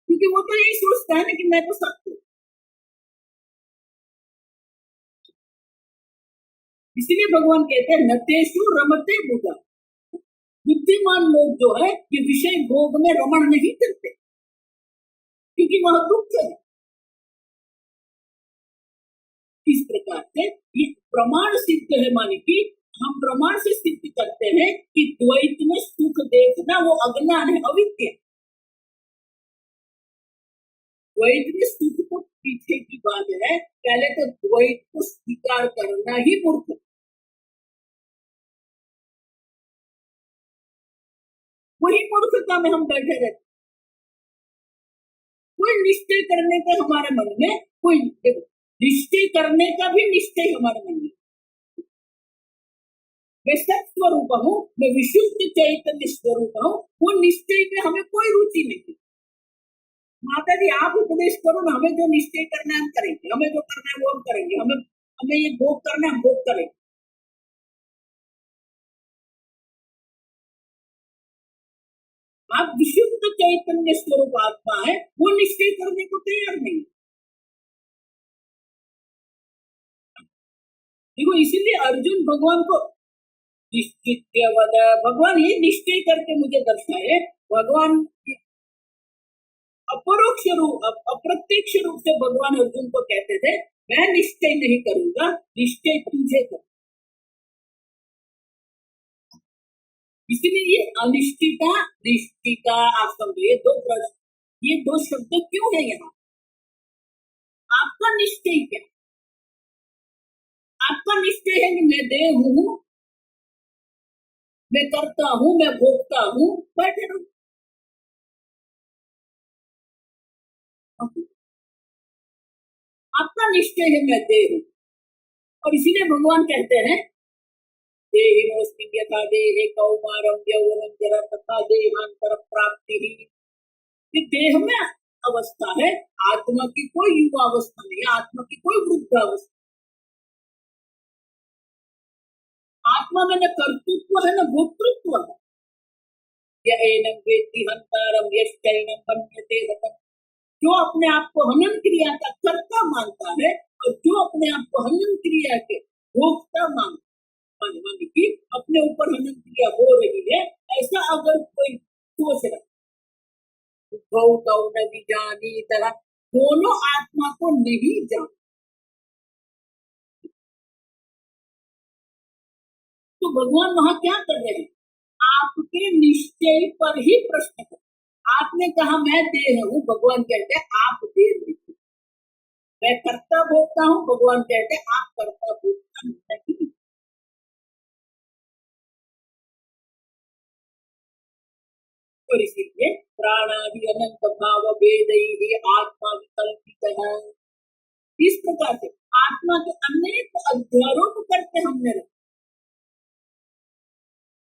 क्योंकि वो तो यही सोचता है ना कि मैं तो सब हूं। इसीलिए भगवान कहते हैं नतेषु रमते बुधा। बुद्धिमान लोग जो है ये विषय भोग में रमण नहीं करते, क्योंकि वह दुख है। इस प्रकार से ये प्रमाण सिद्ध है, माने कि हम प्रमाण से सिद्ध करते हैं कि द्वैत में सुख देखना वो अज्ञान है, अविद्या। द्वैत में सुख को पीछे की बात है, पहले तो द्वैत को स्वीकार करना ही मूर्ख है। वही मूर्खता में हम बैठे रहते। कोई निश्चय करने का हमारे मन में कोई निश्चय करने का भी निश्चय हमारे मन में, मैं सत्स्वरूप हूँ, मैं विशुद्ध चैतन्य स्वरूप हूँ, वो निश्चय में हमें कोई रुचि नहीं। माता जी आप उपदेश करो ना, हमें जो निश्चय करना है हम करेंगे, हमें जो करना है वो हम करेंगे, हमें ये भोग करना है हम भोग करेंगे। आप विशुद्ध चैतन्य स्वरूप आत्मा है, वो निश्चय करने को तैयार नहीं। देखो इसीलिए अर्जुन भगवान को भगवान ये निश्चय करके मुझे दर्शाए। भगवान अपरोक्ष रूप अप्रत्यक्ष रूप से भगवान अर्जुन को कहते थे मैं निश्चय नहीं करूंगा, निश्चय तुझे कर। इसलिए ये अनिश्चिता निश्चिता आप समझिए, ये दो शब्द क्यों है यहाँ? आपका निश्चय क्या? आपका निश्चय है कि मैं देह हूँ, मैं करता हूँ, मैं भोगता हूँ, बैठे रहूं। आपका निश्चय है मैं देह हूँ, और इसीलिए भगवान कहते हैं देहिनोऽस्मिन् यथा देहे कौमारं यौवनं जरा तथा देहांतर प्राप्ति। ये देह में अवस्था है, आत्मा की कोई युवा अवस्था नहीं, आत्मा की कोई वृद्ध अवस्था। आत्मा में न कर्तृत्व है न भोक्तृत्व है। यैनं वेत्ति हन्तारं यश्चैनं मन्यते हतम्। जो अपने आप को हनन क्रिया का कर्ता मानता है और जो अपने आप को हनन क्रिया के भोक्ता मानता है, कि अपने ऊपर हनन क्रिया हो रही है, ऐसा अगर कोई सोच रहा गौ न विजानी तरह दोनों आत्मा को नहीं जान। तो भगवान वहां क्या कर रहे हैं? आपके निश्चय पर ही प्रश्न कर। आपने कहा मैं देह हूँ, भगवान कहते हैं आप देह नहीं। मैं कर्ता भोगता हूँ, भगवान कहते हैं आप कर्ता भोगता नहीं। और इसीलिए प्राणादि अनंत भाव भेद ही आत्मा विकल्पित है। इस प्रकार से आत्मा के अनेक अध्यारोप करके हमने रखा।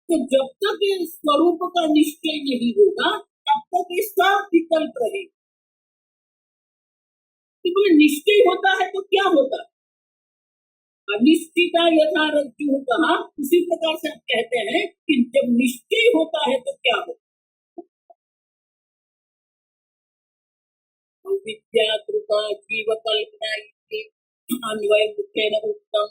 तो जब तक ये स्वरूप का निश्चय नहीं होगा तब तक ये सब विकल्प रहेगा। तो निश्चय होता है तो क्या होता है? अनिश्चिता यथा रज्जु कहा, उसी प्रकार से हम कहते हैं कि जब निश्चय होता है तो क्या होता है? विद्या कृता जीव कल्पना अन्वय मुख्य न उत्तम।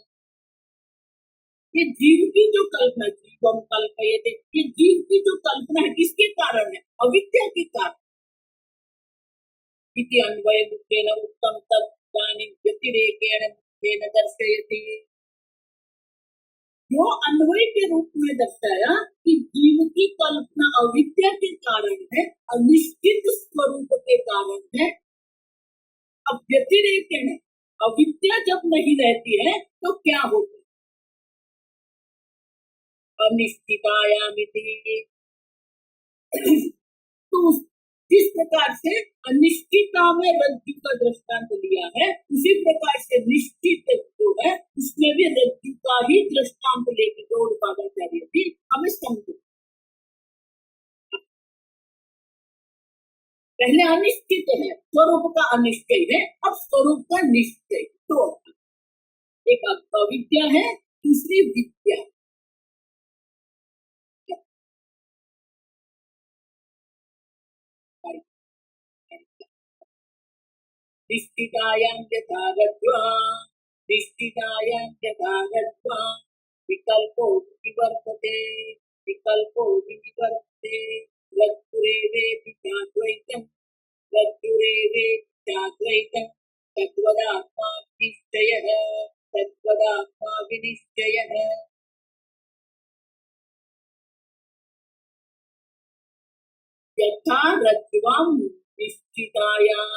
ये जीव की जो कल्पना, जीवम कल्पयते, ये जीव की जो कल्पना है किसके कारण है? अविद्या के कारण। इति अन्वय मुख्य न उत्तम तत्कानि व्यतिरेकेण मुख्येन दर्शयति। जो अन्वय के रूप में दर्शाया कि जीव की कल्पना अविद्या के कारण है, अनिश्चित स्वरूप के कारण है। अब व्यतिरेकेण, अविद्या जब नहीं रहती है तो क्या होता है? अनिश्चितायामिति। तो जिस प्रकार से अनिश्चितता में रज्जु का दृष्टांत लिया है, उसी प्रकार से निश्चित जो है उसमें भी रज्जु का ही दृष्टांत लेकर गौड़पादाचार्य भी हमें समझो। पहले अनिश्चित है, स्वरूप का अनिश्चय है, अब स्वरूप का निश्चय। तो एक अविद्या है, दूसरी विद्या। निश्चितायां यथा गत्वा, निश्चितायां यथा गत्वा विकल्पो विवर्तते, विकल्पो विवर्तते। रज्जुरेवेति चाद्वैतं, रज्जुरेवेति चाद्वैतं तद्वदात्मा विनिश्चयः, तद्वदात्मा विनिश्चयः। यथा रज्ज्वां निश्चितायां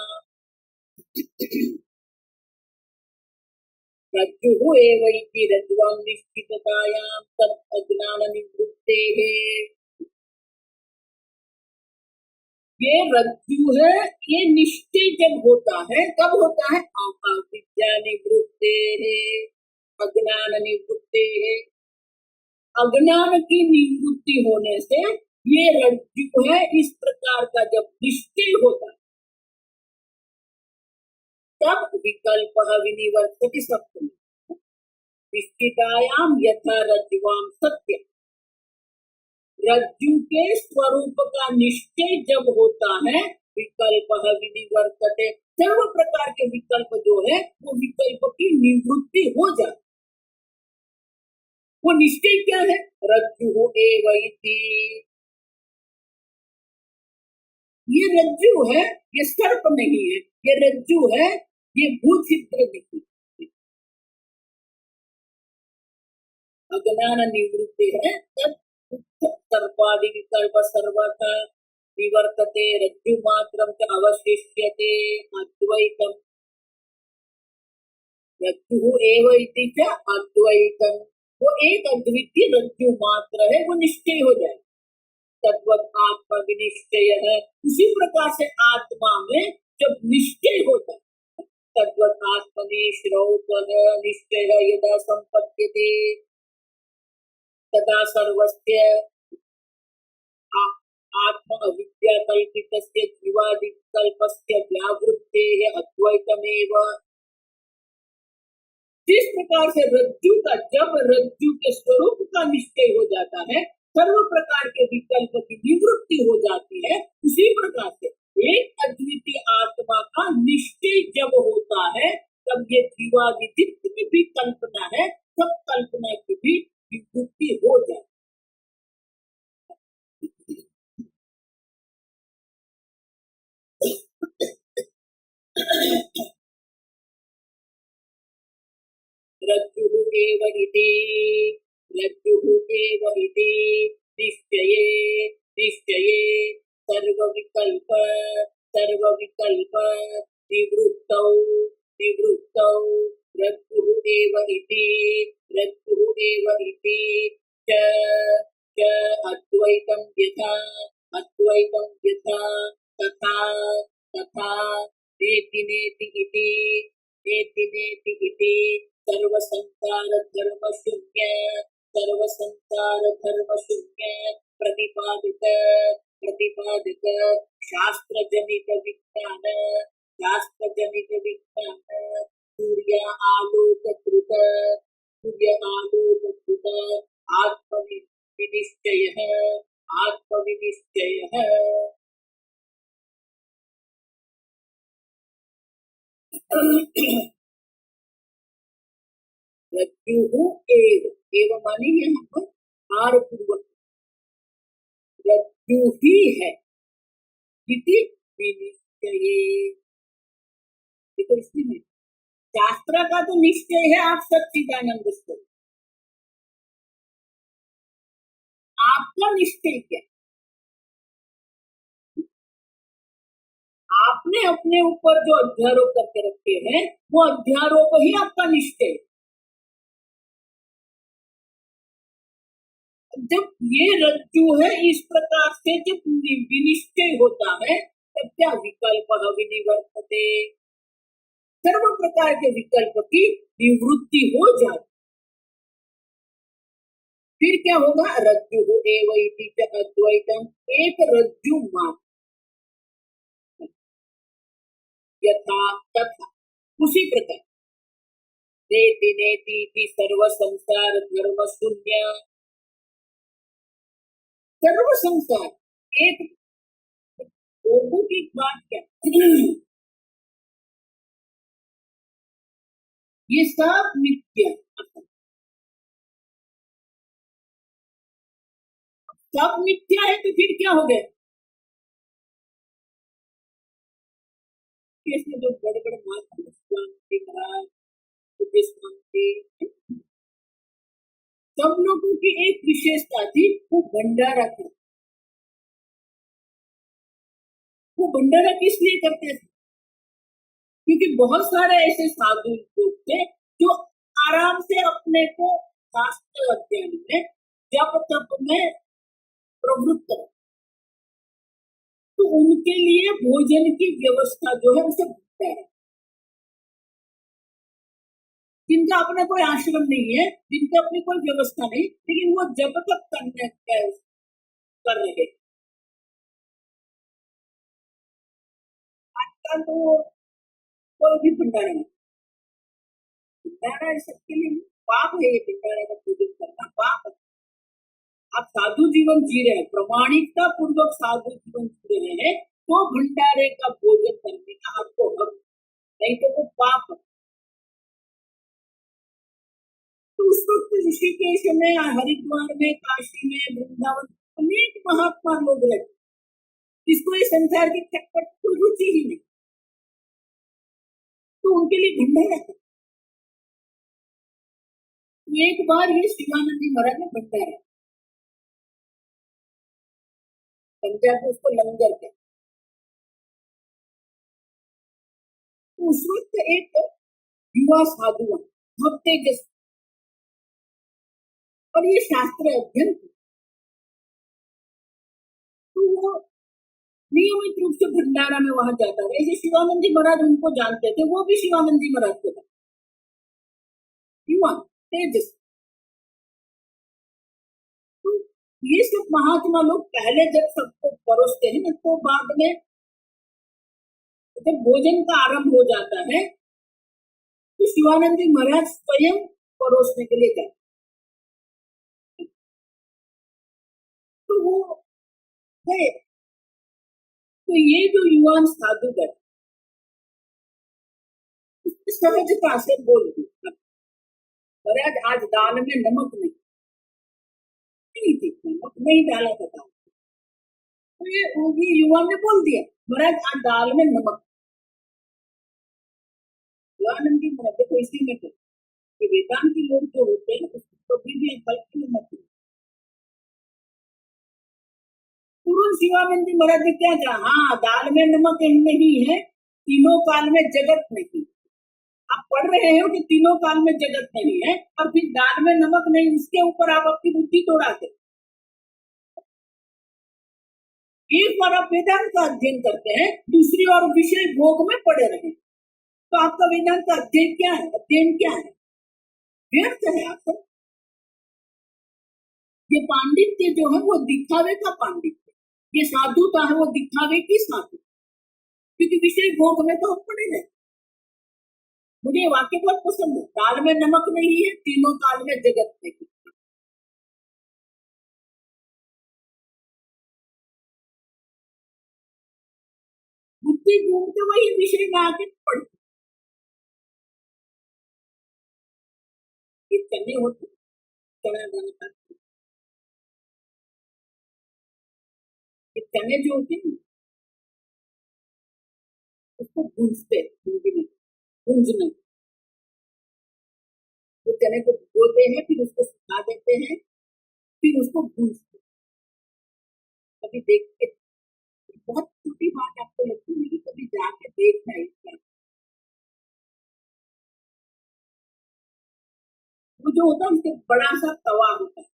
रज्जुः एव इति रज्ज्वां निश्चिततायां तद् अज्ञाननिवृत्तेः। ये रज्जु है, ये निश्चय जब होता है कब होता है? अविद्या निवृत्तेः, अज्ञान निवृत्तेः। अज्ञान की निवृत्ति होने से ये रज्जु है, इस प्रकार का जब निश्चय होता है तब विकल्प विनिवर्तति सत्यम। निश्चितायाम यथा रज्जुवाम सत्य। रज्जु के स्वरूप का निश्चय जब होता है विकल्प विनिवर्तते, सर्व प्रकार के विकल्प जो है वो विकल्प की निवृत्ति हो जाती। वो निश्चय क्या है? रज्जु एव इति। ये रज्जु है, ये सर्प नहीं है। ये रज्जु है, ये भूछिद्र नहीं। अज्ञान निवृत्ति है तब सर्पादि विकल्प सर्वथा निवर्तते, रज्जु मात्रम च अवशिष्यते अद्वैतम। रज्जु एव इति च अद्वैतम, वो एक अद्वितीय रज्जु मात्र है, वो निश्चय हो जाए। तद्वत् आत्मा विनिश्चय है, उसी प्रकार से आत्मा में जब निश्चय होता है तद्वत् आत्मनिश्रौतः निश्चय यदा संपद्यते तदा सर्वस्य आत्मा अविद्या कल्पितस्य जीवादि कल्पस्य व्यावृत्तेः अद्वैतमेव। जिस प्रकार से रज्जु का, जब रज्जु के स्वरूप का निश्चय हो जाता है सर्व प्रकार के विकल्प की निवृत्ति हो जाती है, उसी प्रकार से एक अद्वितीय आत्मा का निश्चय जब होता है तब ये जीवादि जितनी भी कल्पना है सब कल्पना की भी निवृत्ति हो जाती है। रज्जुः एव इति रज्जुः एव इति निश्चये निश्चये सर्वविकल्प निवृत्तौ निवृत्तौ रज्जुः एव इति च अद्वैतं यथा तथा तथा नेति नेति इति सर्वसंसार धर्म शून्य प्रतिपादित शास्त्रजनित विज्ञान सूर्य आलोककृत आत्मविनिश्चयः रज्जुः एव माने यहाँ पर भारपूर्वक रज्जु ही है इति विनिश्चये। देखो इसमें शास्त्र का तो निश्चय है, आप सच्चिदानंद स्वरूप, आपका निश्चय क्या? आपने अपने ऊपर जो अध्यारोप करके रखे हैं वो अध्यारोप ही आपका निश्चय। जब ये रज्जु है इस प्रकार से जब विनिश्चय होता है तब क्या विकल्प विनिवर्तते, सर्व प्रकार के विकल्प की निवृत्ति हो जाए। फिर क्या होगा? रज्जु एव इति च अद्वैतम, एक रज्जु मात्र यथा तथा उसी प्रकार नेति नेति सर्व संसार धर्म शून्य, सर्व संसार एक लोगों की बात क्या ये सब मिथ्या, सब मिथ्या है तो फिर क्या हो गया? इसमें जो बड़े बड़े सब लोगों की एक विशेषता थी, वो भंडारा था। वो भंडारा किस लिए करते थे? क्योंकि बहुत सारे ऐसे साधु लोग थे जो आराम से अपने को शास्त्र अध्ययन में जब तप में प्रवृत्त, तो उनके लिए भोजन की व्यवस्था जो है उसे भंडारा। जिनका अपना कोई आश्रम नहीं है, जिनका अपनी कोई व्यवस्था नहीं, लेकिन वो जब तक कर रहे। आजकल तो कोई भी भंडारा नहीं, भंडारा सबके लिए पाप है। ये भंडारा का पूजन करना पाप है। आप साधु जीवन जी रहे हैं, प्रमाणिकता पूर्वक साधु जीवन जी रहे हैं, तो भंडारे का भोजन करने का आपको हक, नहीं तो वो पाप है। तो उस वक्त ऋषिकेश में, हरिद्वार में, काशी में, वृंदावन अनेक महात्मा लोग रहते, जिसको ये संसार की चटपट कोई रुचि ही नहीं, तो उनके लिए भंडारा था। तो एक बार ये शिवानंदी महाराज ने भंडारा, पंजाब में उसको लंगर कहते। तो उस वक्त एक युवा साधु बहुत तेजस्वी, और ये शास्त्र अध्ययन, तो वो नियमित रूप से भंडारा में वहां जाता है। ऐसे शिवानंदी महाराज उनको जानते थे, वो भी शिवानंदी महाराज को था, युवा तेजस्वी। तो ये सब महात्मा लोग पहले जब सबको परोसते हैं ना, तो बाद में जब भोजन का आरंभ हो जाता है तो शिवानंदी महाराज स्वयं परोसने के लिए जाते। तो वो गए, तो ये जो युवान साधुगण सहजता से बोल दिया, महाराज आज दाल में नमक नहीं थी, नमक नहीं डाला था। तो ये युवा ने बोल दिया, महाराज आज दाल में नमक। मतलब देखो इसी में तो कि वेदांती लोग जो होते हैं उसको कभी भी कल्पना मत करो। पूर्ण शिवानंदी महाराज ने क्या कहा, हाँ दाल में नमक नहीं है, तीनों काल में जगत नहीं। आप पढ़ रहे हो कि तीनों काल में जगत नहीं है और फिर दाल में नमक नहीं, उसके ऊपर आप अपनी बुद्धि दौड़ाते। एक बार आप वेदांत का अध्ययन करते हैं, दूसरी ओर विषय भोग में पड़े रहे, तो आपका वेदांत का अध्ययन क्या है, अध्ययन क्या है, व्यर्थ है आपका। ये पांडित्य जो है वो दिखावे का पांडित्य, ये साधुता है वो दिखावे की साधु, क्योंकि विषय भोग में तो हम पड़े रहे। मुझे वाक्य बहुत पसंद है, दाल में नमक नहीं है, तीनों काल में जगत नहीं। बुद्धि घूमते वही विषय में आके पड़ती। चने होते चना दाना का चने जो होते हैं उसको भूंजते, हिंदी में भूंजना, वो चने को भिगोते हैं, फिर उसको सुखा देते हैं, फिर उसको भूंजते। कभी देखते, बहुत छोटी बात आपको लगती है, कभी जाके देखना इसका। वो जो होता है उसके बड़ा सा तवा होता है,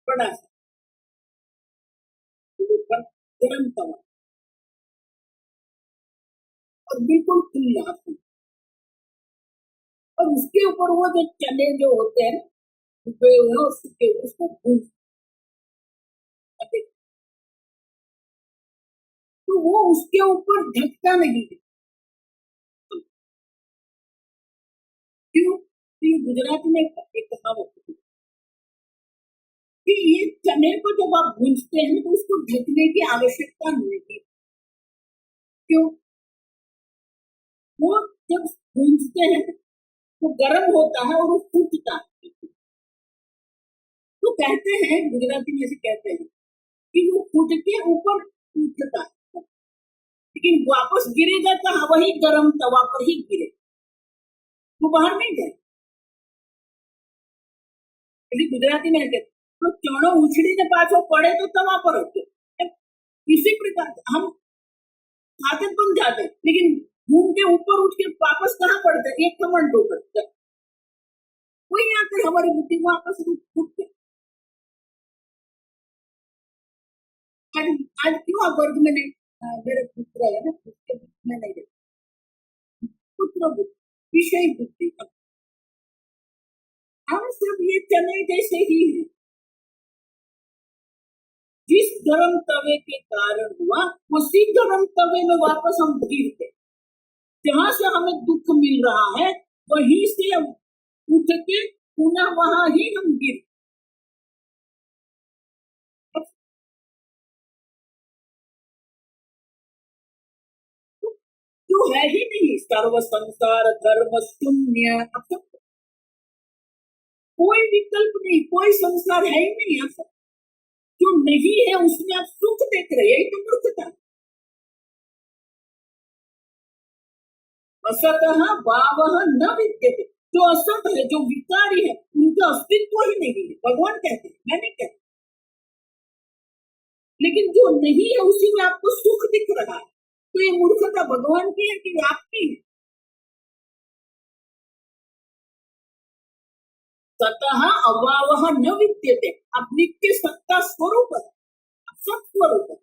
बड़ा सा गरम तवा और बिल्कुल खुला, और उसके ऊपर वो जो चने जो होते हैं उसको भूंजते, तो वो उसके ऊपर ढकता नहीं है। क्यों? तो ये गुजराती में एक कहावत है कि ये चने को जब आप भूंजते हैं तो उसको ढकने की आवश्यकता नहीं है। क्यों? वो जब भूंजते हैं तो गर्म होता है और वो फूटता है। तो कहते हैं, गुजराती में से कहते हैं कि वो फूट के ऊपर उठता है, लेकिन वापस गिरेगा कहाँ, वही गर्म तवा पर ही गिरे, वो बाहर नहीं जाए। गुजराती में कहते तो चणो उछड़ी ने पाछो पड़े तो तवा पर होते। इसी प्रकार हम खाते बन जाते, लेकिन घूम के ऊपर उठ के वापस कहाँ पड़ते, एक कमंड होकर वही आकर हमारी बुद्धि वापस उठते। आज क्यों आप वर्ग में नहीं, मेरे पुत्र है ना, उसके में नहीं देखते पुत्र बुद्धि, विषय बुद्धि, हम सब ये चने जैसे ही है। जिस गरम तवे के कारण हुआ उसी गरम तवे में वापस हम गिरते, जहां से हमें दुख मिल रहा है वहीं से हम उठ के पुनः वहां ही हम गिर। जो है ही नहीं, सर्व संसार धर्म शून्य, कोई विकल्प नहीं, कोई संसार है ही नहीं। ऐसा जो नहीं है उसमें आप सुख देख रहे, यही तो मूर्खता। असतः भावः न विद्यते, जो असत है, जो विकारी है, उनका अस्तित्व ही नहीं है, भगवान कहते हैं, मैं नहीं कहता। लेकिन जो नहीं है उसी में आपको सुख दिख रहा है, तो ये मूर्खता भगवान की है कि आपकी है। सतः अभावः न विद्यते, आप नित्य सत्ता स्वरूप है, सत स्वरूप है,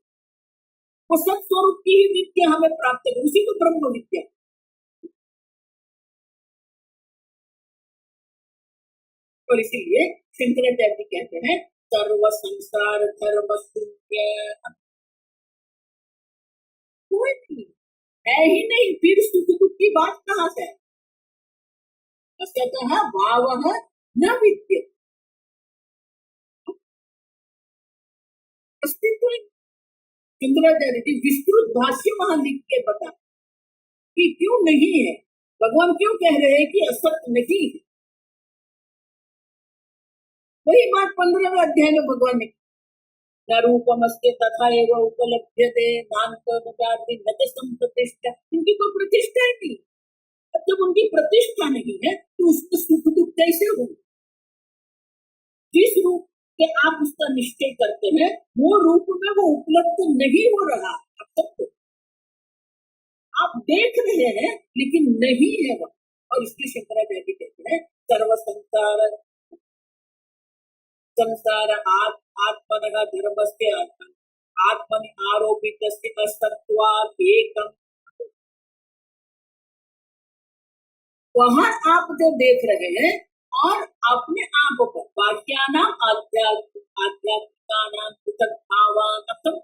वो सत स्वरूप की ही विद्या हमें प्राप्त है, उसी को ब्रह्म विद्या। और इसीलिए शंकराचार्य जी कहते हैं सर्व संसार धर्म शून्य, कोई नहीं है ही नहीं, फिर सुख दुख की बात कहाँ से? असतः भावः न विद्यते, अस्तित्व। शंकराचार्य जी विस्तृत भाष्य वहां लिख के बता कि क्यों नहीं है, भगवान क्यों कह रहे हैं कि असत नहीं है। वही बात 15वें अध्याय में भगवान ने, न रूपमस्ते तथा एव उपलभ्यते नान्तो न जाति न च संप्रतिष्ठा, इनकी कोई प्रतिष्ठा ही नहीं, जब उनकी प्रतिष्ठा नहीं है तो उसको सुख दुख कैसे हो? जिस रूप के आप उसका निश्चय करते हैं वो रूप में वो उपलब्ध नहीं हो रहा अब तक तो आप देख रहे हैं लेकिन नहीं है वो। और इसलिए शंकराचार्य कहते हैं सर्व संसार संसार आत्मनः धर्मस्य आत्मनि आरोपितस्य असत्वात् एकम। वहां आप जो देख रहे हैं और अपने आप को वाक्यानाम आध्यात्मिकानाम पृथक भावानाम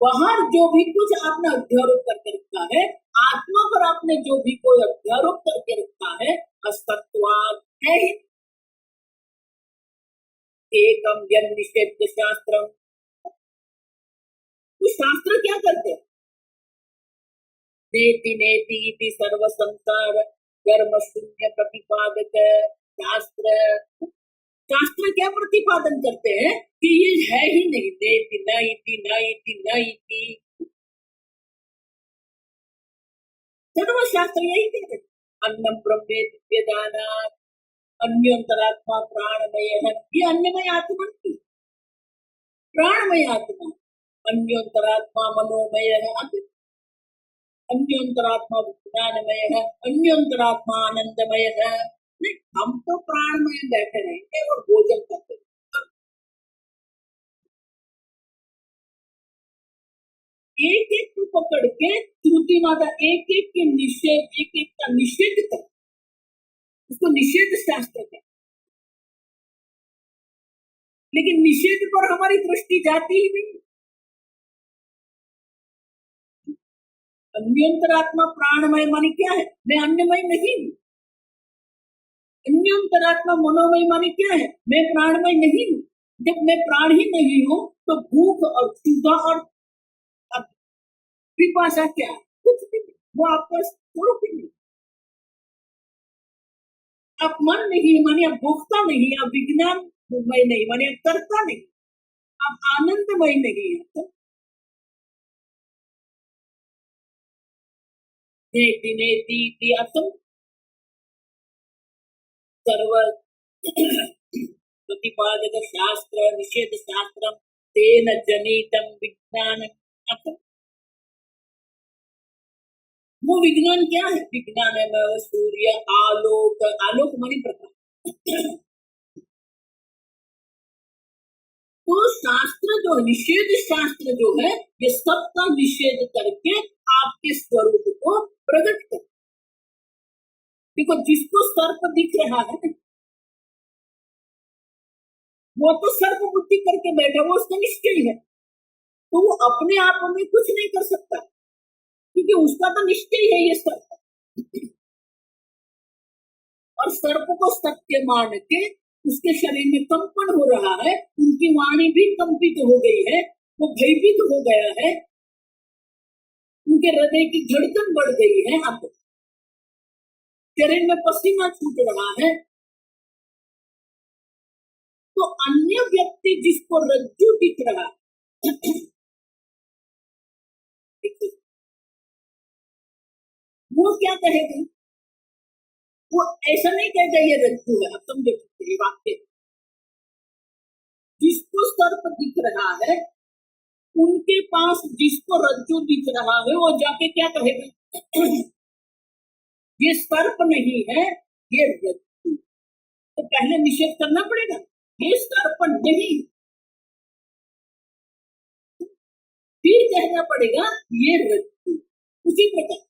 वहां जो भी कुछ आपने अध्यारोप करके रखा है आत्मा पर आपने जो भी कोई अध्यारोप करके रखा है असत्वात् है ही। एकम यन निषेध शास्त्रम तो शास्त्र क्या करते हैं? नेति नेति इति सर्व संसार कर्म शून्य प्रतिपादक शास्त्र। शास्त्र क्या प्रतिपादन करते हैं कि ये है ही नहीं। नेति न इति न इति न इति सर्व शास्त्र यही कहते हैं। अन्नम ब्रह्मेति वेदानात् अन्योंतरात्मा प्राणमय है। ये अन्यमय आत्मा की प्राणमय आत्मा अन्योंतरात्मा मनोमय है। अन्योंतरात्मा विज्ञानमय है अन्योंतरात्मा आनंदमय है। नहीं हम तो प्राणमय बैठे रहेंगे और भोजन करते एक एक को पकड़ के श्रुति माता एक एक के निषेध एक एक का निषेध कर उसको निषेध शास्त्र है। लेकिन निषेध पर हमारी दृष्टि जाती ही नहीं। अन्योंतरात्मा प्राणमय माने क्या है? मैं अन्यमय नहीं हूँ। अन्योंतरात्मा मनोमय माने क्या है? मैं प्राणमय नहीं हूँ। जब मैं प्राण ही नहीं हूँ तो भूख और क्षुधा और पिपासा क्या है? कुछ भी नहीं। वो आपका स्वरूप ही नहीं। आप मन नहीं माने आप भोगता नहीं, आप विज्ञानमय नहीं माने आप करता नहीं, आप आनंदमय नहीं है। तो नेति नेति इति अर्थम सर्व प्रतिपादक शास्त्र निषेध शास्त्रम तेन जनितम विज्ञान। वो विज्ञान क्या है? विज्ञान है सूर्य आलोक। आलोक मानी प्रकाश। तो शास्त्र जो निषेध शास्त्र जो है ये सबका निषेध करके आपके स्वरूप को प्रकट कर। देखो जिसको सर्प दिख रहा है वो तो सर्प बुद्धि करके बैठा वो उसका निश्चय है तो वो अपने आप में कुछ नहीं कर सकता क्योंकि उसका तो निश्चय है ये सर्प। और सर्प को सत्य मान के उसके शरीर में कंपन हो रहा है, उनकी वाणी भी कंपित हो गई है, वो भयभीत हो गया है, उनके हृदय की धड़कन बढ़ गई है, अब शरीर में पसीना छूट रहा है। तो अन्य व्यक्ति जिसको रज्जु दिख रहा वो क्या कहेगा? वो ऐसा नहीं कहेगा ये रज्जु है। अब तुम देखो वाक्य जिसको सर्प दिख रहा है उनके पास जिसको रज्जु दिख रहा है वो जाके क्या कहेगा? ये सर्प नहीं है ये रज्जु। तो पहले निषेध करना पड़ेगा ये सर्प नहीं, फिर कहना पड़ेगा ये रज्जु। उसी प्रकार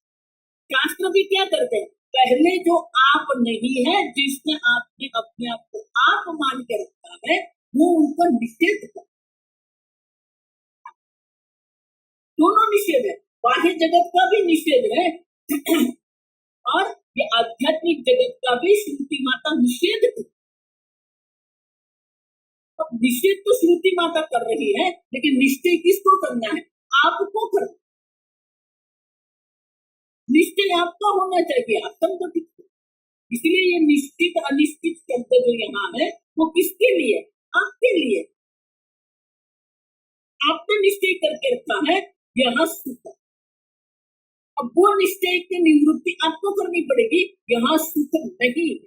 शास्त्र भी क्या करते हैं? पहले जो आप नहीं है जिसने आपने अपने आप को आप मान के रखा है वो उनका निषेध कर। दोनों निषेध है, बाह्य जगत का भी निषेध है और ये आध्यात्मिक जगत का भी श्रुति माता निषेध है। अब निषेध तो श्रुति माता कर रही है लेकिन निश्चय किसको करना है? आपको करना। निश्चय आपका होना चाहिए, आपका तो ठीक है। इसलिए ये निश्चित अनिश्चित शब्द जो यहाँ है वो किसके लिए? आपके लिए। आपने निश्चय करके रखा है यहाँ सुख अब वो निश्चय की निवृत्ति आपको करनी पड़ेगी। यहाँ सुख नहीं है,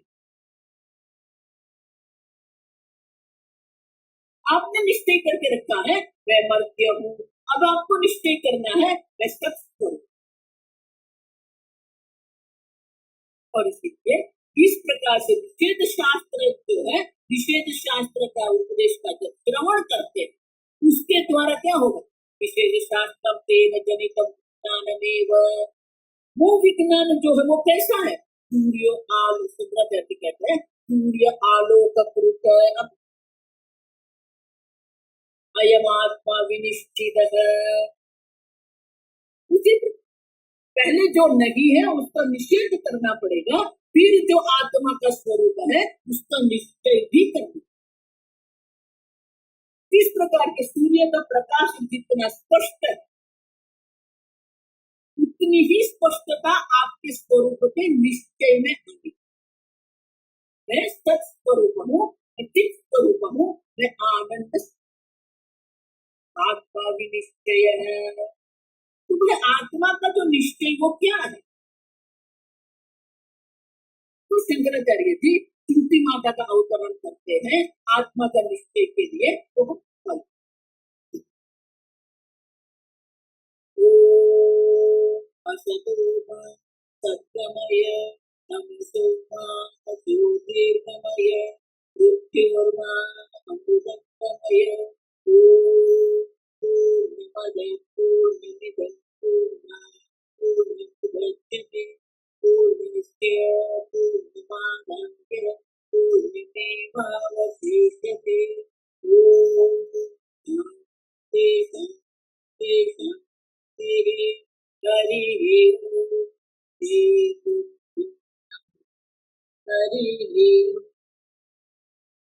आपने निश्चय करके रखा है मैं मर्त्य हूँ, अब आपको निश्चय करना है मैं सत्य हूँ। और इसलिए इस प्रकार से निषेध शास्त्र जो है, निषेध शास्त्र का उपदेश का जब श्रवण करते उसके द्वारा क्या होगा, निषेध शास्त्रम तेन जनितम ज्ञानमेव, वो विज्ञान जो है वो कैसा है, सूर्य आलोक, सुब्रत कहते हैं सूर्य आलोक कृत अयम आत्मा विनिश्चित है। उसी पहले जो नहीं है उसका निषेध करना पड़ेगा, फिर जो आत्मा का स्वरूप है उसका निश्चय भी करना। इस प्रकार के सूर्य का प्रकाश जितना स्पष्ट है उतनी ही स्पष्टता आपके स्वरूप के निश्चय में आएगी। मैं सत स्वरूप हूँ, चित स्वरूप हूँ, मैं आनंद आत्मा भी निश्चय है। तो बोले आत्मा का जो निश्चय वो क्या है, तो शंकराचार्य जी श्रुति माता का अवतरण करते हैं आत्मा का निश्चय के लिए। तो असतोमा सत्यमय तमसोमा ज्योतिर्गमय मृत्योर्मा अमृतमय पूर्णमदः पूर्णमिदं पूर्णमुदच्यते पूर्णस्य पूर्णमादाय पूर्णमेवावशिष्यते। ओम शांति शांति शांति। हरि